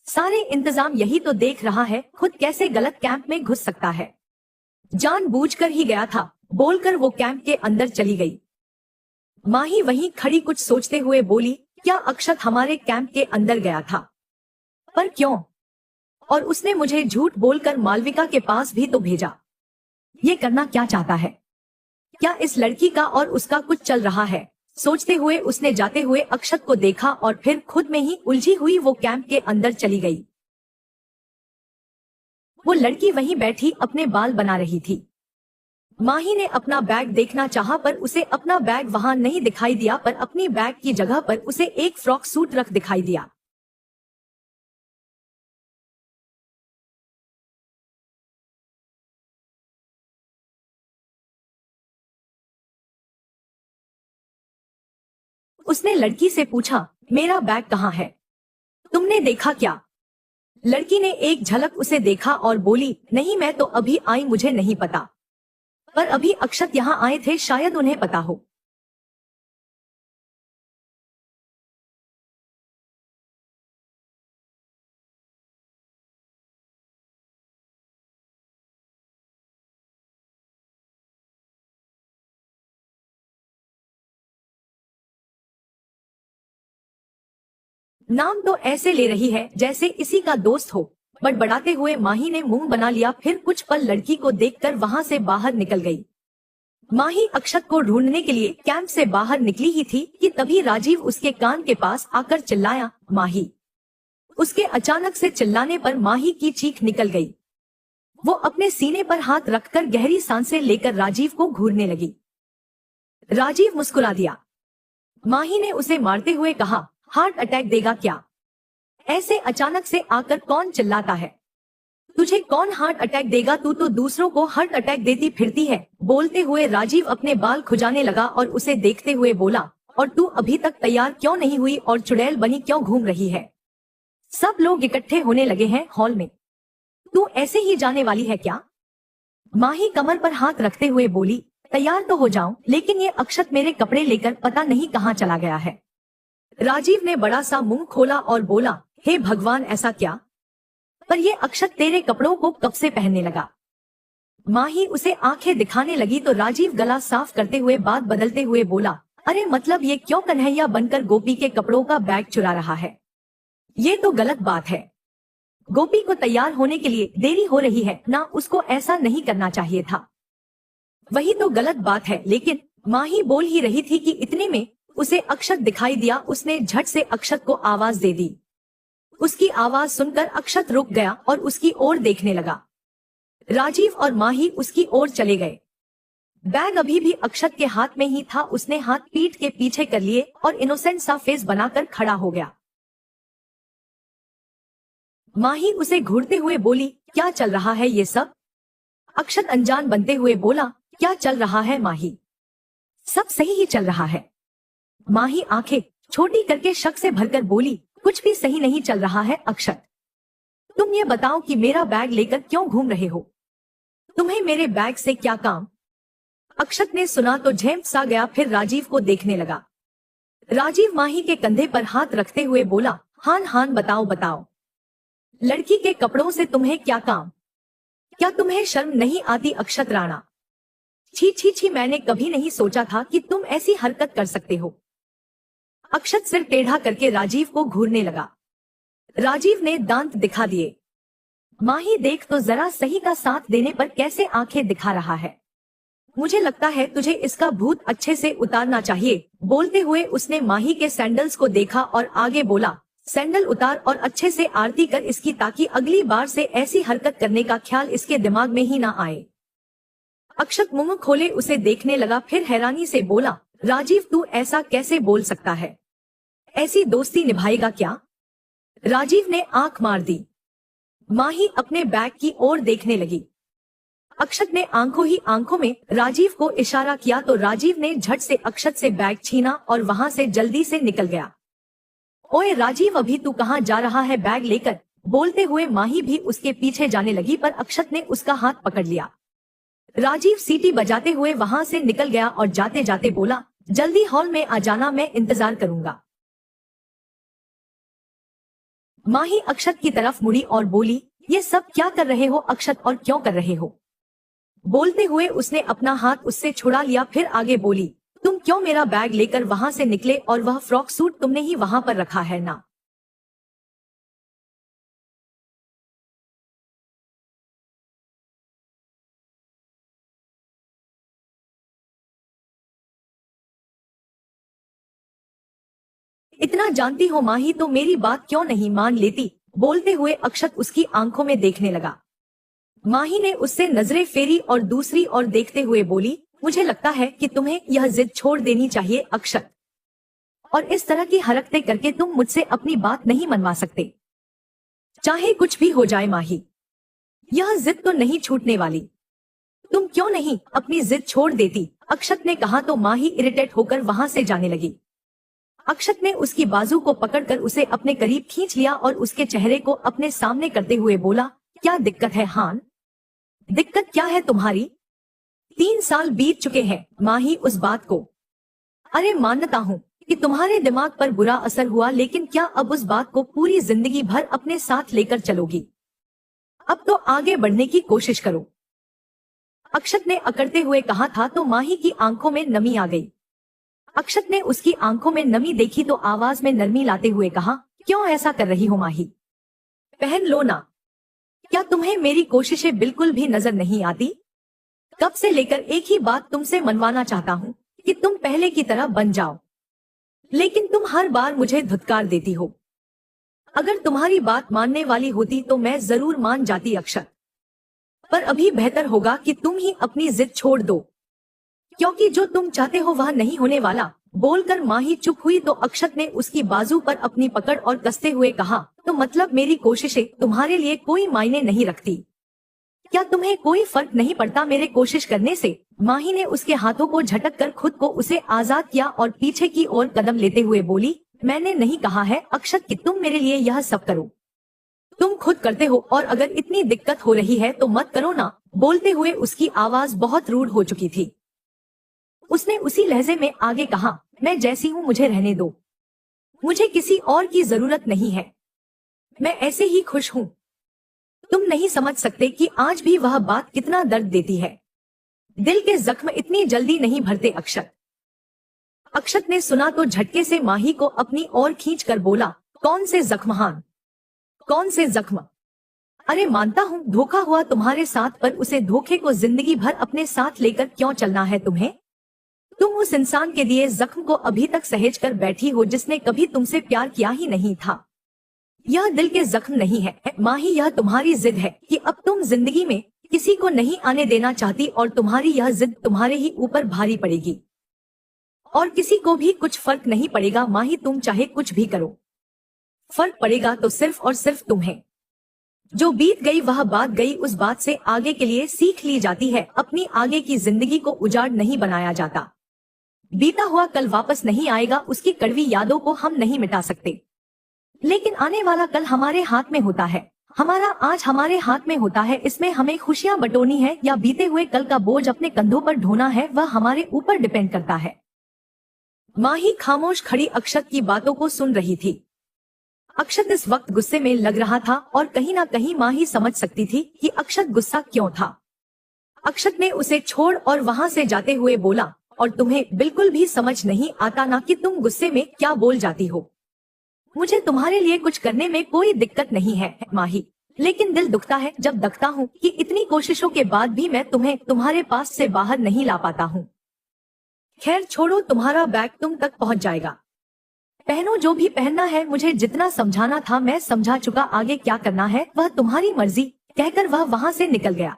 सारे इंतजाम यही तो देख रहा है, खुद कैसे गलत कैंप में घुस सकता है, जानबूझकर ही गया था, बोलकर वो कैंप के अंदर चली गई। माही वहीं खड़ी कुछ सोचते हुए बोली, क्या अक्षत हमारे कैंप के अंदर गया था? पर क्यों? और उसने मुझे झूठ बोलकर मालविका के पास भी तो भेजा। ये करना क्या चाहता है? क्या इस लड़की का और उसका कुछ चल रहा है? सोचते हुए उसने जाते हुए अक्षत को देखा और फिर खुद में ही उलझी हुई वो कैंप के अंदर चली गई। वो लड़की वहीं बैठी अपने बाल बना रही थी। माही ने अपना बैग देखना चाहा पर उसे अपना बैग वहां नहीं दिखाई दिया, पर अपनी बैग की जगह पर उसे एक फ्रॉक सूट रख दिखाई दिया। उसने लड़की से पूछा, मेरा बैग कहाँ है? तुमने देखा क्या? लड़की ने एक झलक उसे देखा और बोली, नहीं मैं तो अभी आई, मुझे नहीं पता। पर अभी अक्षत यहाँ आए थे, शायद उन्हें पता हो। नाम तो ऐसे ले रही है जैसे इसी का दोस्त हो। बड़बड़ाते हुए माही ने मुंह बना लिया, फिर कुछ पल लड़की को देखकर वहां से बाहर निकल गई। माही अक्षत को ढूंढने के लिए कैंप से बाहर निकली ही थी कि तभी राजीव उसके कान के पास आकर चिल्लाया, माही। उसके अचानक से चिल्लाने पर माही की चीख निकल गई। वो अपने सीने पर हाथ रखकर गहरी सांसें लेकर राजीव को घूरने लगी। राजीव मुस्कुरा दिया। माही ने उसे मारते हुए कहा, हार्ट अटैक देगा क्या? ऐसे अचानक से आकर कौन चिल्लाता है? तुझे कौन हार्ट अटैक देगा? तू तो दूसरों को हार्ट अटैक देती फिरती है। बोलते हुए राजीव अपने बाल खुजाने लगा और उसे देखते हुए बोला, और तू अभी तक तैयार क्यों नहीं हुई और चुड़ैल बनी क्यों घूम रही है? सब लोग इकट्ठे होने लगे हैं हॉल में। तू ऐसे ही जाने वाली है क्या? माही कमर पर हाथ रखते हुए बोली, तैयार तो हो जाऊं, लेकिन ये अक्षत मेरे कपड़े लेकर पता नहीं कहाँ चला गया है। राजीव ने बड़ा सा मुंह खोला और बोला, हे भगवान, ऐसा क्या? पर ये अक्षत तेरे कपड़ों को कब से पहनने लगा? माही उसे आंखें दिखाने लगी तो राजीव गला साफ करते हुए बात बदलते हुए बोला, अरे मतलब ये क्यों कन्हैया बनकर गोपी के कपड़ों का बैग चुरा रहा है? ये तो गलत बात है। गोपी को तैयार होने के लिए देरी हो रही है ना, उसको ऐसा नहीं करना चाहिए था। वही तो गलत बात है। लेकिन माही बोल ही रही थी कि इतने में उसे अक्षत दिखाई दिया। उसने झट से अक्षत को आवाज दे दी। उसकी आवाज सुनकर अक्षत रुक गया और उसकी ओर देखने लगा। राजीव और माही उसकी ओर चले गए। बैग अभी भी अक्षत के हाथ में ही था। उसने हाथ पीठ के पीछे कर लिए और इनोसेंट सा फेस बनाकर खड़ा हो गया। माही उसे घूरते हुए बोली, क्या चल रहा है ये सब? अक्षत अनजान बनते हुए बोला, क्या चल रहा है माही? सब सही ही चल रहा है। माही आंखें छोटी करके शक से भरकर बोली, कुछ भी सही नहीं चल रहा है अक्षत। तुम ये बताओ कि मेरा बैग लेकर क्यों घूम रहे हो? तुम्हें मेरे बैग से क्या काम? अक्षत ने सुना तो झेम सा गया, फिर राजीव को देखने लगा। राजीव माही के कंधे पर हाथ रखते हुए बोला, हान हान बताओ बताओ, लड़की के कपड़ों से तुम्हें क्या काम? क्या तुम्हें शर्म नहीं आती अक्षत राणा? छी छी छी, मैंने कभी नहीं सोचा था कि तुम ऐसी हरकत कर सकते हो। अक्षत सिर टेढ़ा करके राजीव को घूरने लगा। राजीव ने दांत दिखा दिए। माही देख तो जरा सही का साथ देने पर कैसे आंखें दिखा रहा है। मुझे लगता है तुझे इसका भूत अच्छे से उतारना चाहिए। बोलते हुए उसने माही के सैंडल्स को देखा और आगे बोला, सैंडल उतार और अच्छे से आरती कर इसकी, ताकि अगली बार से ऐसी हरकत करने का ख्याल इसके दिमाग में ही ना आए। अक्षत मुंह खोले उसे देखने लगा, फिर हैरानी से बोला, राजीव तू ऐसा कैसे बोल सकता है? ऐसी दोस्ती निभाएगा क्या? राजीव ने आंख मार दी। माही अपने बैग की ओर देखने लगी। अक्षत ने आंखों ही आंखों में राजीव को इशारा किया तो राजीव ने झट से अक्षत से बैग छीना और वहां से जल्दी से निकल गया। ओए राजीव, अभी तू कहाँ जा रहा है बैग लेकर? बोलते हुए माही भी उसके पीछे जाने लगी, पर अक्षत ने उसका हाथ पकड़ लिया। राजीव सीटी बजाते हुए वहां से निकल गया और जाते जाते बोला, जल्दी हॉल में आ जाना, मैं इंतजार करूंगा। माही अक्षत की तरफ मुड़ी और बोली, ये सब क्या कर रहे हो अक्षत, और क्यों कर रहे हो? बोलते हुए उसने अपना हाथ उससे छुड़ा लिया, फिर आगे बोली, तुम क्यों मेरा बैग लेकर वहां से निकले, और वह फ्रॉक सूट तुमने ही वहां पर रखा है ना? इतना जानती हो माही तो मेरी बात क्यों नहीं मान लेती? बोलते हुए अक्षत उसकी आंखों में देखने लगा। माही ने उससे नजरें फेरी और दूसरी ओर देखते हुए बोली, मुझे लगता है कि तुम्हें यह जिद छोड़ देनी चाहिए अक्षत, और इस तरह की हरकतें करके तुम मुझसे अपनी बात नहीं मनवा सकते। चाहे कुछ भी हो जाए माही, यह जिद तो नहीं छूटने वाली। तुम क्यों नहीं अपनी जिद छोड़ देती, अक्षत ने कहा तो माही इरिटेट होकर वहां से जाने लगी। अक्षत ने उसकी बाजू को पकड़कर उसे अपने करीब खींच लिया और उसके चेहरे को अपने सामने करते हुए बोला, क्या दिक्कत है हान? दिक्कत क्या है तुम्हारी? 3 साल बीत चुके हैं माही उस बात को। अरे मानता हूँ कि तुम्हारे दिमाग पर बुरा असर हुआ, लेकिन क्या अब उस बात को पूरी जिंदगी भर अपने साथ लेकर चलोगी? अब तो आगे बढ़ने की कोशिश करो। अक्षत ने अकड़ते हुए कहा था तो माही की आंखों में नमी आ गई। अक्षत ने उसकी आंखों में नमी देखी तो आवाज में नरमी लाते हुए कहा, क्यों ऐसा कर रही हो माही? पहन लो ना। क्या तुम्हें मेरी कोशिशें बिल्कुल भी नजर नहीं आती? कब से लेकर एक ही बात तुमसे मनवाना चाहता हूँ कि तुम पहले की तरह बन जाओ, लेकिन तुम हर बार मुझे धुतकार देती हो। अगर तुम्हारी बात मानने वाली होती तो मैं जरूर मान जाती अक्षत, पर अभी बेहतर होगा कि तुम ही अपनी जिद छोड़ दो, क्योंकि जो तुम चाहते हो वह नहीं होने वाला। बोलकर माही चुप हुई तो अक्षत ने उसकी बाजू पर अपनी पकड़ और कसते हुए कहा, तो मतलब मेरी कोशिशें तुम्हारे लिए कोई मायने नहीं रखती? क्या तुम्हें कोई फर्क नहीं पड़ता मेरे कोशिश करने से? माही ने उसके हाथों को झटक कर खुद को उसे आजाद किया और पीछे की ओर कदम लेते हुए बोली, मैंने नहीं कहा है अक्षत कि तुम मेरे लिए यह सब करो, तुम खुद करते हो, और अगर इतनी दिक्कत हो रही है तो मत करो ना। बोलते हुए उसकी आवाज बहुत रूड हो चुकी थी। उसने उसी लहजे में आगे कहा, मैं जैसी हूँ मुझे रहने दो, मुझे किसी और की जरूरत नहीं है, मैं ऐसे ही खुश हूँ। तुम नहीं समझ सकते कि आज भी वह बात कितना दर्द देती है। दिल के जख्म इतनी जल्दी नहीं भरते अक्षत। अक्षत ने सुना तो झटके से माही को अपनी ओर खींचकर बोला, कौन से जख्म हान, कौन से जख्म? अरे मानता हूँ धोखा हुआ तुम्हारे साथ, पर उसे धोखे को जिंदगी भर अपने साथ लेकर क्यों चलना है तुम्हें? तुम उस इंसान के दिए जख्म को अभी तक सहेज कर बैठी हो जिसने कभी तुमसे प्यार किया ही नहीं था। यह दिल के जख्म नहीं है माही, यह तुम्हारी जिद है कि अब तुम जिंदगी में किसी को नहीं आने देना चाहती, और तुम्हारी यह जिद तुम्हारे ही ऊपर भारी पड़ेगी और किसी को भी कुछ फर्क नहीं पड़ेगा माही, तुम चाहे कुछ भी करो, फर्क पड़ेगा तो सिर्फ और सिर्फ तुम्हें। जो बीत गई वह बात गई, उस बात से आगे के लिए सीख ली जाती है, अपनी आगे की जिंदगी को उजाड़ नहीं बनाया जाता। बीता हुआ कल वापस नहीं आएगा, उसकी कड़वी यादों को हम नहीं मिटा सकते, लेकिन आने वाला कल हमारे हाथ में होता है, हमारा आज हमारे हाथ में होता है। इसमें हमें खुशियां बटोरनी है या बीते हुए कल का बोझ अपने कंधों पर ढोना है, वह हमारे ऊपर डिपेंड करता है। माही खामोश खड़ी अक्षत की बातों को सुन रही थी। अक्षत इस वक्त गुस्से में लग रहा था और कहीं ना कहीं माही समझ सकती थी कि अक्षत गुस्सा क्यों था। अक्षत ने उसे छोड़ और वहां से जाते हुए बोला, और तुम्हें बिल्कुल भी समझ नहीं आता ना कि तुम गुस्से में क्या बोल जाती हो। मुझे तुम्हारे लिए कुछ करने में कोई दिक्कत नहीं है माही, लेकिन दिल दुखता है जब देखता हूँ कि इतनी कोशिशों के बाद भी मैं तुम्हें तुम्हारे पास से बाहर नहीं ला पाता हूँ। खैर छोड़ो, तुम्हारा बैग तुम तक पहुँच जाएगा, पहनो जो भी पहनना है। मुझे जितना समझाना था मैं समझा चुका, आगे क्या करना है वह तुम्हारी मर्जी, कहकर वह वहां से निकल गया।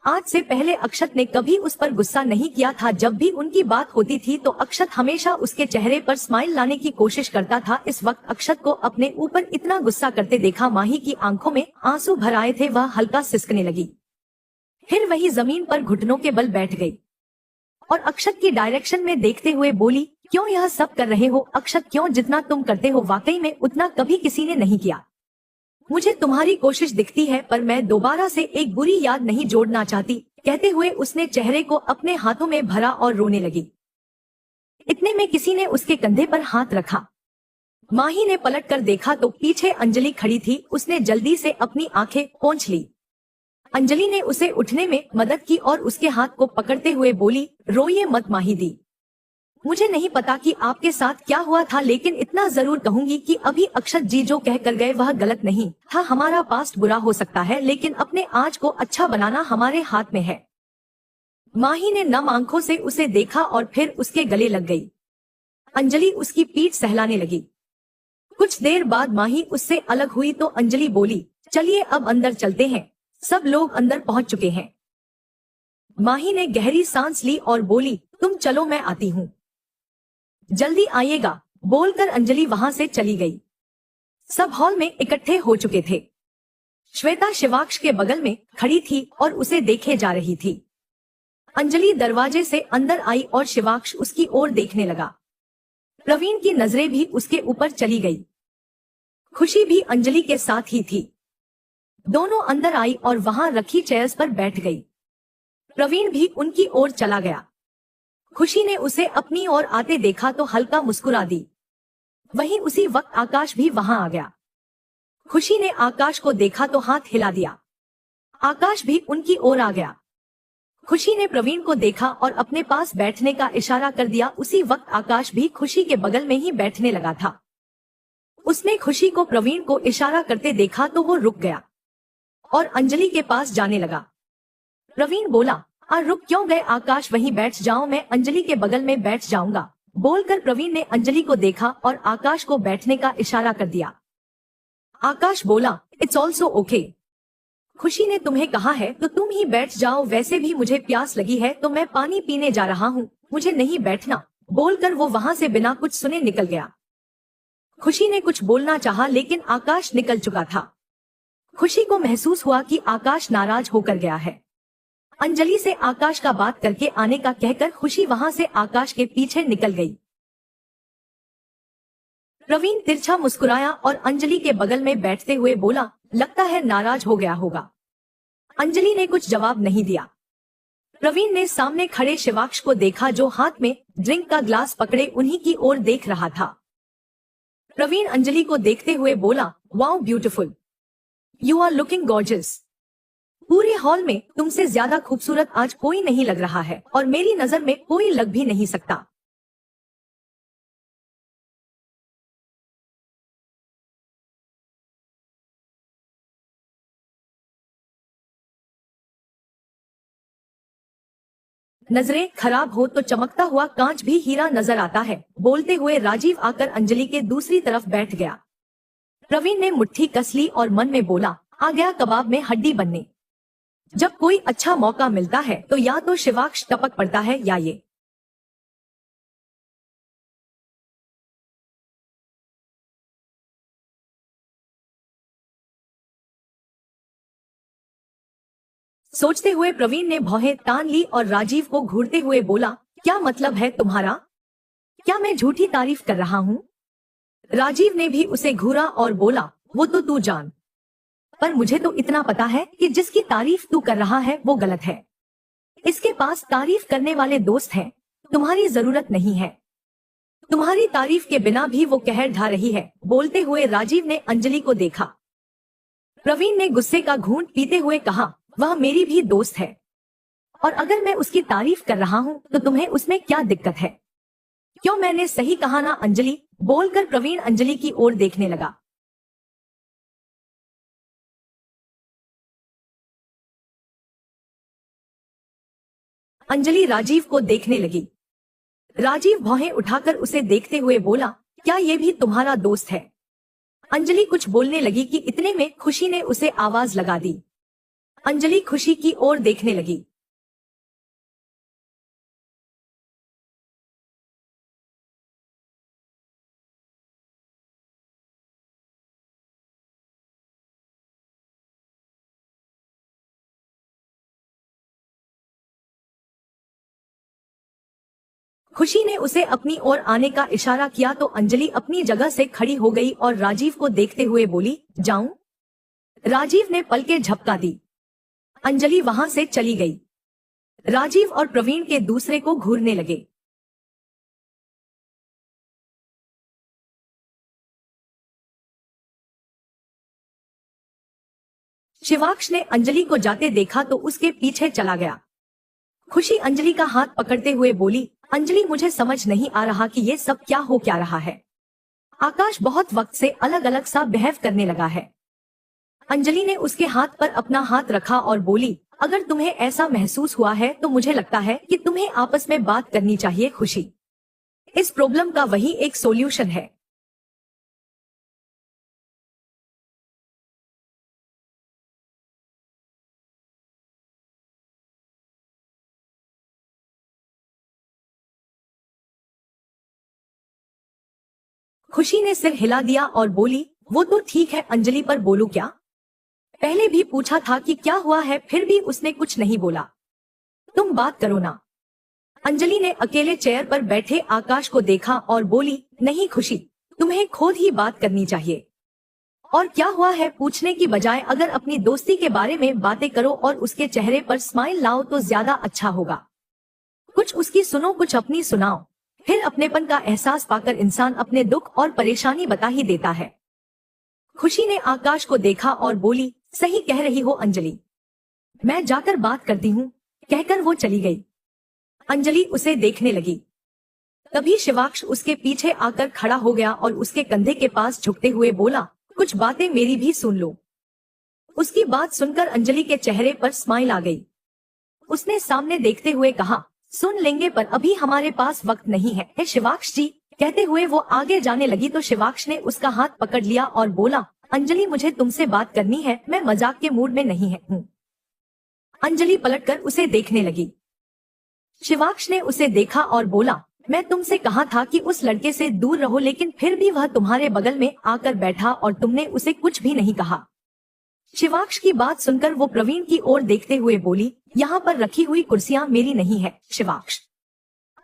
आज से पहले अक्षत ने कभी उस पर गुस्सा नहीं किया था। जब भी उनकी बात होती थी तो अक्षत हमेशा उसके चेहरे पर स्माइल लाने की कोशिश करता था। इस वक्त अक्षत को अपने ऊपर इतना गुस्सा करते देखा माही की आंखों में आंसू भर आए थे, वह हल्का सिसकने लगी, फिर वही जमीन पर घुटनों के बल बैठ गई और अक्षत की डायरेक्शन में देखते हुए बोली, क्यों यह सब कर रहे हो अक्षत? क्यों? जितना तुम करते हो वाकई में उतना कभी किसी ने नहीं किया। मुझे तुम्हारी कोशिश दिखती है, पर मैं दोबारा से एक बुरी याद नहीं जोड़ना चाहती। कहते हुए उसने चेहरे को अपने हाथों में भरा और रोने लगी। इतने में किसी ने उसके कंधे पर हाथ रखा। माही ने पलट कर देखा तो पीछे अंजलि खड़ी थी। उसने जल्दी से अपनी आंखें पोंछ ली। अंजलि ने उसे उठने में मदद की और उसके हाथ को पकड़ते हुए बोली, रोइए मत माही दी, मुझे नहीं पता कि आपके साथ क्या हुआ था, लेकिन इतना जरूर कहूंगी कि अभी अक्षत जी जो कह कर गए वह गलत नहीं था। हमारा पास्ट बुरा हो सकता है, लेकिन अपने आज को अच्छा बनाना हमारे हाथ में है। माही ने नम आंखों से उसे देखा और फिर उसके गले लग गई। अंजलि उसकी पीठ सहलाने लगी। कुछ देर बाद माही उससे अलग हुई तो अंजलि बोली, चलिए अब अंदर चलते हैं, सब लोग अंदर पहुंच चुके हैं। माही ने गहरी सांस ली और बोली, तुम चलो, मैं आती हूँ। जल्दी आइएगा, बोलकर अंजलि वहां से चली गई। सब हॉल में इकट्ठे हो चुके थे। श्वेता शिवाक्ष के बगल में खड़ी थी और उसे देखे जा रही थी। अंजलि दरवाजे से अंदर आई और शिवाक्ष उसकी ओर देखने लगा। प्रवीण की नजरें भी उसके ऊपर चली गई। खुशी भी अंजलि के साथ ही थी। दोनों अंदर आई और वहां रखी चेयर्स पर बैठ गई। प्रवीण भी उनकी ओर चला गया। खुशी ने उसे अपनी ओर आते देखा तो हल्का मुस्कुरा दी। वहीं उसी वक्त आकाश भी वहां आ गया। खुशी ने आकाश को देखा तो हाथ हिला दिया। आकाश भी उनकी ओर आ गया। खुशी ने प्रवीण को देखा और अपने पास बैठने का इशारा कर दिया। उसी वक्त आकाश भी खुशी के बगल में ही बैठने लगा था। उसने खुशी को प्रवीण को इशारा करते देखा तो वो रुक गया और अंजलि के पास जाने लगा। प्रवीण बोला, रुक क्यों गए आकाश, वहीं बैठ जाओ, मैं अंजलि के बगल में बैठ जाऊंगा। बोलकर प्रवीण ने अंजलि को देखा और आकाश को बैठने का इशारा कर दिया। आकाश बोला, इट्स ऑल्सो ओके। खुशी ने तुम्हें कहा है तो तुम ही बैठ जाओ, वैसे भी मुझे प्यास लगी है तो मैं पानी पीने जा रहा हूँ, मुझे नहीं बैठना। बोलकर वो वहां से बिना कुछ सुने निकल गया। खुशी ने कुछ बोलना चाहा लेकिन आकाश निकल चुका था। खुशी को महसूस हुआ कि आकाश नाराज होकर गया है। अंजलि से आकाश का बात करके आने का कहकर खुशी वहां से आकाश के पीछे निकल गई। प्रवीण तिरछा मुस्कुराया और अंजलि के बगल में बैठते हुए बोला, लगता है नाराज हो गया होगा। अंजलि ने कुछ जवाब नहीं दिया। प्रवीण ने सामने खड़े शिवाक्ष को देखा जो हाथ में ड्रिंक का ग्लास पकड़े उन्हीं की ओर देख रहा था। प्रवीण अंजलि को देखते हुए बोला, wow beautiful, you are looking gorgeous. पूरे हॉल में तुमसे ज्यादा खूबसूरत आज कोई नहीं लग रहा है और मेरी नजर में कोई लग भी नहीं सकता। नजरें खराब हो तो चमकता हुआ कांच भी हीरा नजर आता है। बोलते हुए राजीव आकर अंजलि के दूसरी तरफ बैठ गया। प्रवीण ने मुट्ठी कस ली और मन में बोला, आ गया कबाब में हड्डी बनने। जब कोई अच्छा मौका मिलता है तो या तो शिवाक्ष टपक पड़ता है या ये। सोचते हुए प्रवीण ने भौहें तान ली और राजीव को घूरते हुए बोला, क्या मतलब है तुम्हारा? क्या मैं झूठी तारीफ कर रहा हूँ? राजीव ने भी उसे घूरा और बोला, वो तो तू जान, पर मुझे तो इतना पता है कि जिसकी तारीफ तू कर रहा है वो गलत है। इसके पास तारीफ करने वाले दोस्त हैं, तुम्हारी जरूरत नहीं है। तुम्हारी तारीफ के बिना भी वो कहर ढा रही है। बोलते हुए राजीव ने अंजलि को देखा। प्रवीण ने गुस्से का घूंट पीते हुए कहा, वह मेरी भी दोस्त है और अगर मैं उसकी तारीफ कर रहा हूँ तो तुम्हें उसमें क्या दिक्कत है? क्यों, मैंने सही कहा ना अंजलि? बोलकर प्रवीण अंजलि की ओर देखने लगा। अंजलि राजीव को देखने लगी। राजीव भौहें उठाकर उसे देखते हुए बोला, क्या ये भी तुम्हारा दोस्त है? अंजलि कुछ बोलने लगी कि इतने में खुशी ने उसे आवाज लगा दी। अंजलि खुशी की ओर देखने लगी। खुशी ने उसे अपनी ओर आने का इशारा किया तो अंजलि अपनी जगह से खड़ी हो गई और राजीव को देखते हुए बोली, जाऊं? राजीव ने पलकें झपका दी। अंजलि वहां से चली गई। राजीव और प्रवीण के दूसरे को घूरने लगे। शिवाक्ष ने अंजलि को जाते देखा तो उसके पीछे चला गया। खुशी अंजलि का हाथ पकड़ते हुए बोली, अंजलि मुझे समझ नहीं आ रहा कि ये सब क्या रहा है। आकाश बहुत वक्त से अलग अलग सा बिहेव करने लगा है। अंजलि ने उसके हाथ पर अपना हाथ रखा और बोली, अगर तुम्हें ऐसा महसूस हुआ है तो मुझे लगता है कि तुम्हें आपस में बात करनी चाहिए खुशी। इस प्रॉब्लम का वही एक सॉल्यूशन है। खुशी ने सिर हिला दिया और बोली, वो तो ठीक है अंजलि, पर बोलूं क्या? पहले भी पूछा था कि क्या हुआ है, फिर भी उसने कुछ नहीं बोला। तुम बात करो ना। अंजलि ने अकेले चेयर पर बैठे आकाश को देखा और बोली, नहीं खुशी, तुम्हें खुद ही बात करनी चाहिए। और क्या हुआ है पूछने की बजाय अगर अपनी दोस्ती के बारे में बातें करो और उसके चेहरे पर स्माइल लाओ तो ज्यादा अच्छा होगा। कुछ उसकी सुनो, कुछ अपनी सुनाओ। फिर अपनेपन का एहसास पाकर इंसान अपने दुख और परेशानी बता ही देता है। खुशी ने आकाश को देखा और बोली, सही कह रही हो अंजलि, मैं जाकर बात करती हूँ, कहकर वो चली गई। अंजलि उसे देखने लगी। तभी शिवाक्ष उसके पीछे आकर खड़ा हो गया और उसके कंधे के पास झुकते हुए बोला, कुछ बातें मेरी भी सुन लो। उसकी बात सुनकर अंजलि के चेहरे पर स्माइल आ गई। उसने सामने देखते हुए कहा, सुन लेंगे पर अभी हमारे पास वक्त नहीं है शिवाक्ष जी। कहते हुए वो आगे जाने लगी तो शिवाक्ष ने उसका हाथ पकड़ लिया और बोला, अंजलि मुझे तुमसे बात करनी है, मैं मजाक के मूड में नहीं हूँ। अंजलि पलटकर उसे देखने लगी। शिवाक्ष ने उसे देखा और बोला, मैं तुमसे कहा था कि उस लड़के से दूर रहो, लेकिन फिर भी वह तुम्हारे बगल में आकर बैठा और तुमने उसे कुछ भी नहीं कहा। शिवाक्ष की बात सुनकर वो प्रवीण की ओर देखते हुए बोली, यहाँ पर रखी हुई कुर्सियां मेरी नहीं है शिवाक्ष।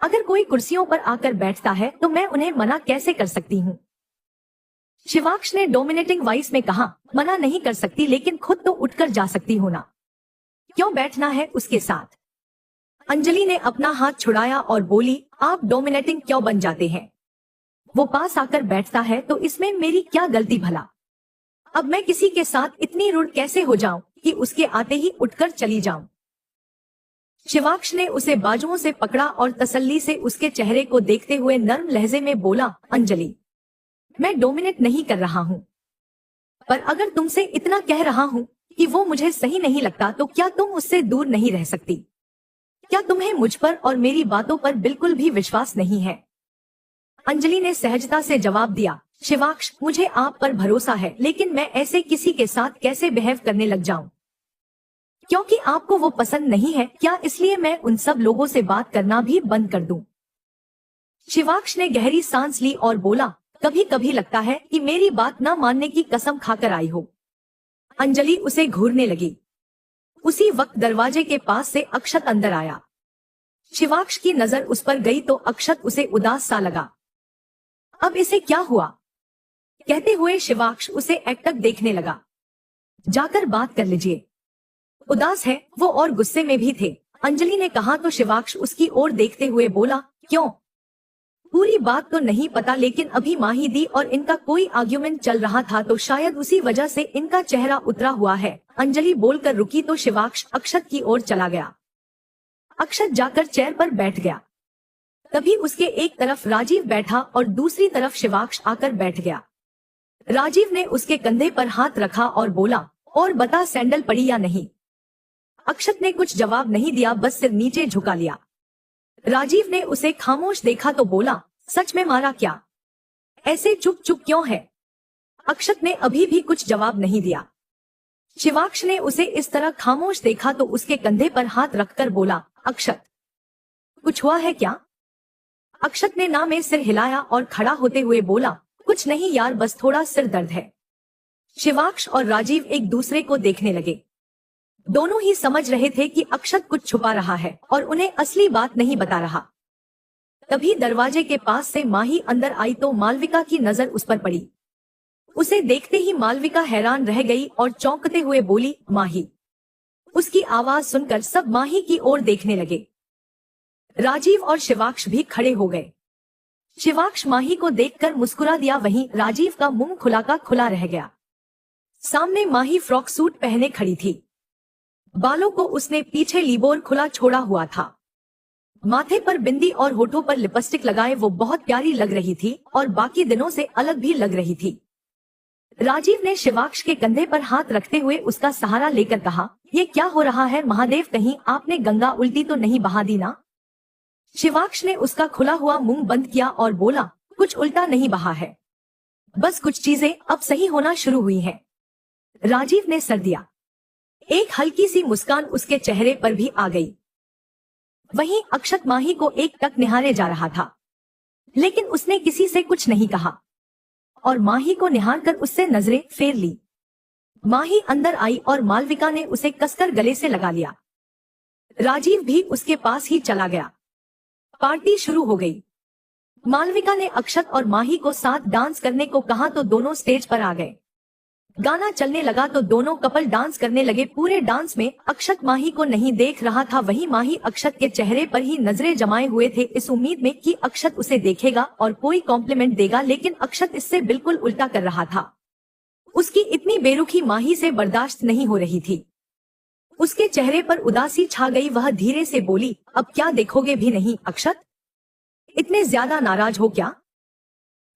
अगर कोई कुर्सियों पर आकर बैठता है तो मैं उन्हें मना कैसे कर सकती हूँ? शिवाक्ष ने डोमिनेटिंग वॉइस में कहा, मना नहीं कर सकती लेकिन खुद तो उठकर जा सकती हो ना, क्यों बैठना है उसके साथ? अंजलि ने अपना हाथ छुड़ाया और बोली, आप डोमिनेटिंग क्यों बन जाते हैं? वो पास आकर बैठता है तो इसमें मेरी क्या गलती भला? अब मैं किसी के साथ इतनी रूड कैसे हो जाऊं कि उसके आते ही उठकर चली जाऊं? शिवाक्ष ने उसे बाजुओं से पकड़ा और तसल्ली से उसके चेहरे को देखते हुए नर्म लहजे में बोला, अंजलि मैं डोमिनेट नहीं कर रहा हूँ, पर अगर तुमसे इतना कह रहा हूँ कि वो मुझे सही नहीं लगता तो क्या तुम उससे दूर नहीं रह सकती? क्या तुम्हें मुझ पर और मेरी बातों पर बिल्कुल भी विश्वास नहीं है? अंजलि ने सहजता से जवाब दिया, शिवाक्ष मुझे आप पर भरोसा है, लेकिन मैं ऐसे किसी के साथ कैसे बिहेव करने लग जाऊं? क्योंकि आपको वो पसंद नहीं है क्या इसलिए मैं उन सब लोगों से बात करना भी बंद कर दूं? शिवाक्ष ने गहरी सांस ली और बोला, कभी कभी लगता है कि मेरी बात न मानने की कसम खाकर आई हो। अंजलि उसे घूरने लगी। उसी वक्त दरवाजे के पास से अक्षत अंदर आया। शिवाक्ष की नजर उस पर गई तो अक्षत उसे उदास सा लगा। अब इसे क्या हुआ? कहते हुए शिवाक्ष उसे एकटक देखने लगा। जाकर बात कर लीजिए। उदास है वो और गुस्से में भी थे। अंजलि ने कहा तो शिवाक्ष उसकी ओर देखते हुए बोला, क्यों? पूरी बात तो नहीं पता, लेकिन अभी माही दी और इनका कोई आर्ग्यूमेंट चल रहा था तो शायद उसी वजह से इनका चेहरा उतरा हुआ है। अंजलि बोलकर रुकी तो शिवाक्ष अक्षत की ओर चला गया। अक्षत जाकर चेयर पर बैठ गया। तभी उसके एक तरफ राजीव बैठा और दूसरी तरफ शिवाक्ष आकर बैठ गया। राजीव ने उसके कंधे पर हाथ रखा और बोला, और बता सैंडल पड़ी या नहीं? अक्षत ने कुछ जवाब नहीं दिया, बस सिर नीचे झुका लिया। राजीव ने उसे खामोश देखा तो बोला, सच में मारा क्या? ऐसे चुप चुप क्यों है? अक्षत ने अभी भी कुछ जवाब नहीं दिया। शिवाक्ष ने उसे इस तरह खामोश देखा तो उसके कंधे पर हाथ रखकर बोला, अक्षत कुछ हुआ है क्या? अक्षत ने ना में सिर हिलाया और खड़ा होते हुए बोला, कुछ नहीं यार, बस थोड़ा सिर दर्द है। शिवाक्ष और राजीव एक दूसरे को देखने लगे। दोनों ही समझ रहे थे कि अक्षत कुछ छुपा रहा है और उन्हें असली बात नहीं बता रहा। तभी दरवाजे के पास से माही अंदर आई तो मालविका की नजर उस पर पड़ी। उसे देखते ही मालविका हैरान रह गई और चौंकते हुए बोली, माही। उसकी आवाज सुनकर सब माही की ओर देखने लगे। राजीव और शिवाक्ष भी खड़े हो गए। शिवाक्ष माही को देखकर मुस्कुरा दिया, वहीं राजीव का मुंह खुला का खुला रह गया। सामने माही फ्रॉक सूट पहने खड़ी थी। बालों को उसने पीछे लिबोर खुला छोड़ा हुआ था। माथे पर बिंदी और होठों पर लिपस्टिक लगाए वो बहुत प्यारी लग रही थी और बाकी दिनों से अलग भी लग रही थी। राजीव ने शिवाक्ष के कंधे पर हाथ रखते हुए उसका सहारा लेकर कहा, ये क्या हो रहा है महादेव, कहीं आपने गंगा उल्टी तो नहीं बहा दी ना? शिवाक्ष ने उसका खुला हुआ मुंह बंद किया और बोला, कुछ उल्टा नहीं बहा है, बस कुछ चीजें अब सही होना शुरू हुई हैं। राजीव ने सर दिया। एक हल्की सी मुस्कान उसके चेहरे पर भी आ गई। वहीं अक्षत माही को एक टक निहारे जा रहा था, लेकिन उसने किसी से कुछ नहीं कहा। और माही को निहार कर उससे नजरें फेर ली। माही अंदर आई और मालविका ने उसे कसकर गले से लगा लिया। राजीव भी उसके पास ही चला गया। पार्टी शुरू हो गई। मालविका ने अक्षत और माही को साथ डांस करने को कहा तो दोनों स्टेज पर आ गए। गाना चलने लगा तो दोनों कपल डांस करने लगे। पूरे डांस में अक्षत माही को नहीं देख रहा था, वहीं माही अक्षत के चेहरे पर ही नजरें जमाए हुए थे, इस उम्मीद में कि अक्षत उसे देखेगा और कोई कॉम्प्लीमेंट देगा, लेकिन अक्षत इससे बिल्कुल उल्टा कर रहा था। उसकी इतनी बेरुखी माही से बर्दाश्त नहीं हो रही थी। उसके चेहरे पर उदासी छा गई। वह धीरे से बोली, अब क्या देखोगे भी नहीं अक्षत? इतने ज्यादा नाराज हो क्या?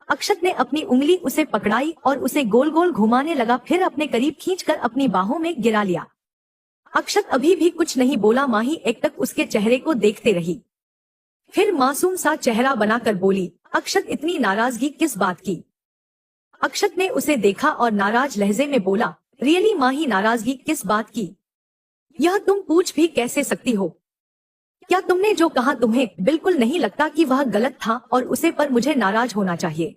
अक्षत ने अपनी उंगली उसे पकड़ाई और उसे गोल गोल घुमाने लगा, फिर अपने करीब खींचकर अपनी बाहों में गिरा लिया। अक्षत अभी भी कुछ नहीं बोला। माही एकटक उसके चेहरे को देखते रही, फिर मासूम सा चेहरा बनाकर बोली, अक्षत इतनी नाराजगी किस बात की? अक्षत ने उसे देखा और नाराज लहजे में बोला, रियली माही, नाराजगी किस बात की? यह तुम पूछ भी कैसे सकती हो? क्या तुमने जो कहा तुम्हें बिल्कुल नहीं लगता कि वह गलत था और उसे पर मुझे नाराज होना चाहिए?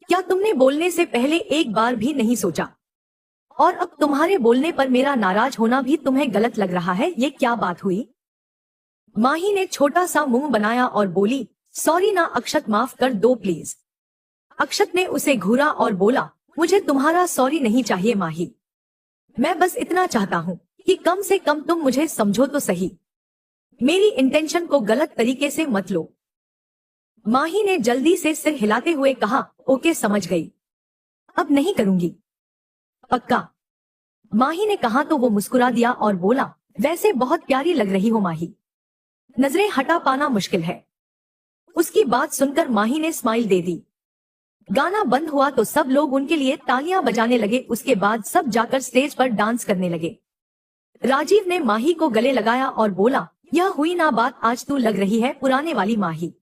क्या तुमने बोलने से पहले एक बार भी नहीं सोचा? और अब तुम्हारे बोलने पर मेरा नाराज होना भी तुम्हें गलत लग रहा है, ये क्या बात हुई? माही ने छोटा सा मुंह बनाया और बोली, सॉरी ना अक्षत, माफ कर दो प्लीज। अक्षत ने उसे घूरा और बोला, मुझे तुम्हारा सॉरी नहीं चाहिए माही, मैं बस इतना चाहता हूँ कि कम से कम तुम मुझे समझो तो सही, मेरी इंटेंशन को गलत तरीके से मत लो। माही ने जल्दी से सिर हिलाते हुए कहा, ओके समझ गई, अब नहीं करूंगी। पक्का? माही ने कहा तो वो मुस्कुरा दिया और बोला, वैसे बहुत प्यारी लग रही हो माही, नजरें हटा पाना मुश्किल है। उसकी बात सुनकर माही ने स्माइल दे दी। गाना बंद हुआ तो सब लोग उनके लिए तालियां बजाने लगे। उसके बाद सब जाकर स्टेज पर डांस करने लगे। राजीव ने माही को गले लगाया और बोला, यह हुई ना बात, आज तू लग रही है पुराने वाली माही,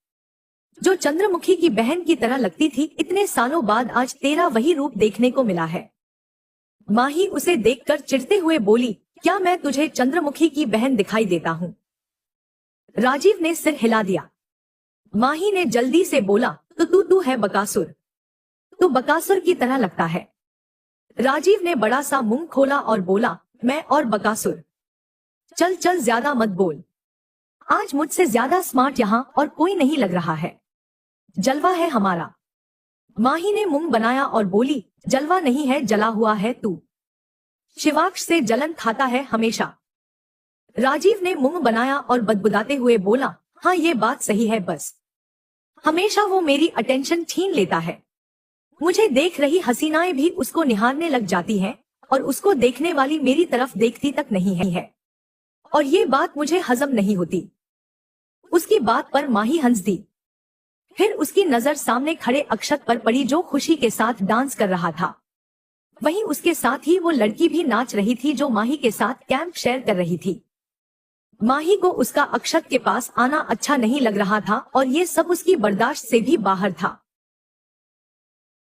जो चंद्रमुखी की बहन की तरह लगती थी। इतने सालों बाद आज तेरा वही रूप देखने को मिला है। माही उसे देखकर चिढ़ते हुए बोली, क्या मैं तुझे चंद्रमुखी की बहन दिखाई देता हूँ? राजीव ने सिर हिला दिया। माही ने जल्दी से बोला, तो तू है बकासुर, तू बकासुर की तरह लगता है। राजीव ने बड़ा सा मुंह खोला और बोला, मैं और बकासुर? चल चल ज्यादा मत बोल, आज मुझसे ज्यादा स्मार्ट यहाँ और कोई नहीं लग रहा है, जलवा है हमारा। माही ने मुंह बनाया और बोली, जलवा नहीं है, जला हुआ है तू, शिवाक्ष से जलन खाता है हमेशा। राजीव ने मुंह बनाया और बदबुदाते हुए बोला, हाँ ये बात सही है, बस हमेशा वो मेरी अटेंशन छीन लेता है। मुझे देख रही हसीनाएं भी उसको निहारने लग जाती हैं और उसको देखने वाली मेरी तरफ देखती तक नहीं है, और ये बात मुझे हजम नहीं होती। उसकी बात पर माही हंस दी। फिर उसकी नजर सामने खड़े अक्षत पर पड़ी, जो खुशी के साथ डांस कर रहा था। वहीं उसके साथ ही वो लड़की भी नाच रही थी, जो माही के साथ कैंप शेयर कर रही थी। माही को उसका अक्षत के पास आना अच्छा नहीं लग रहा था और ये सब उसकी बर्दाश्त से भी बाहर था।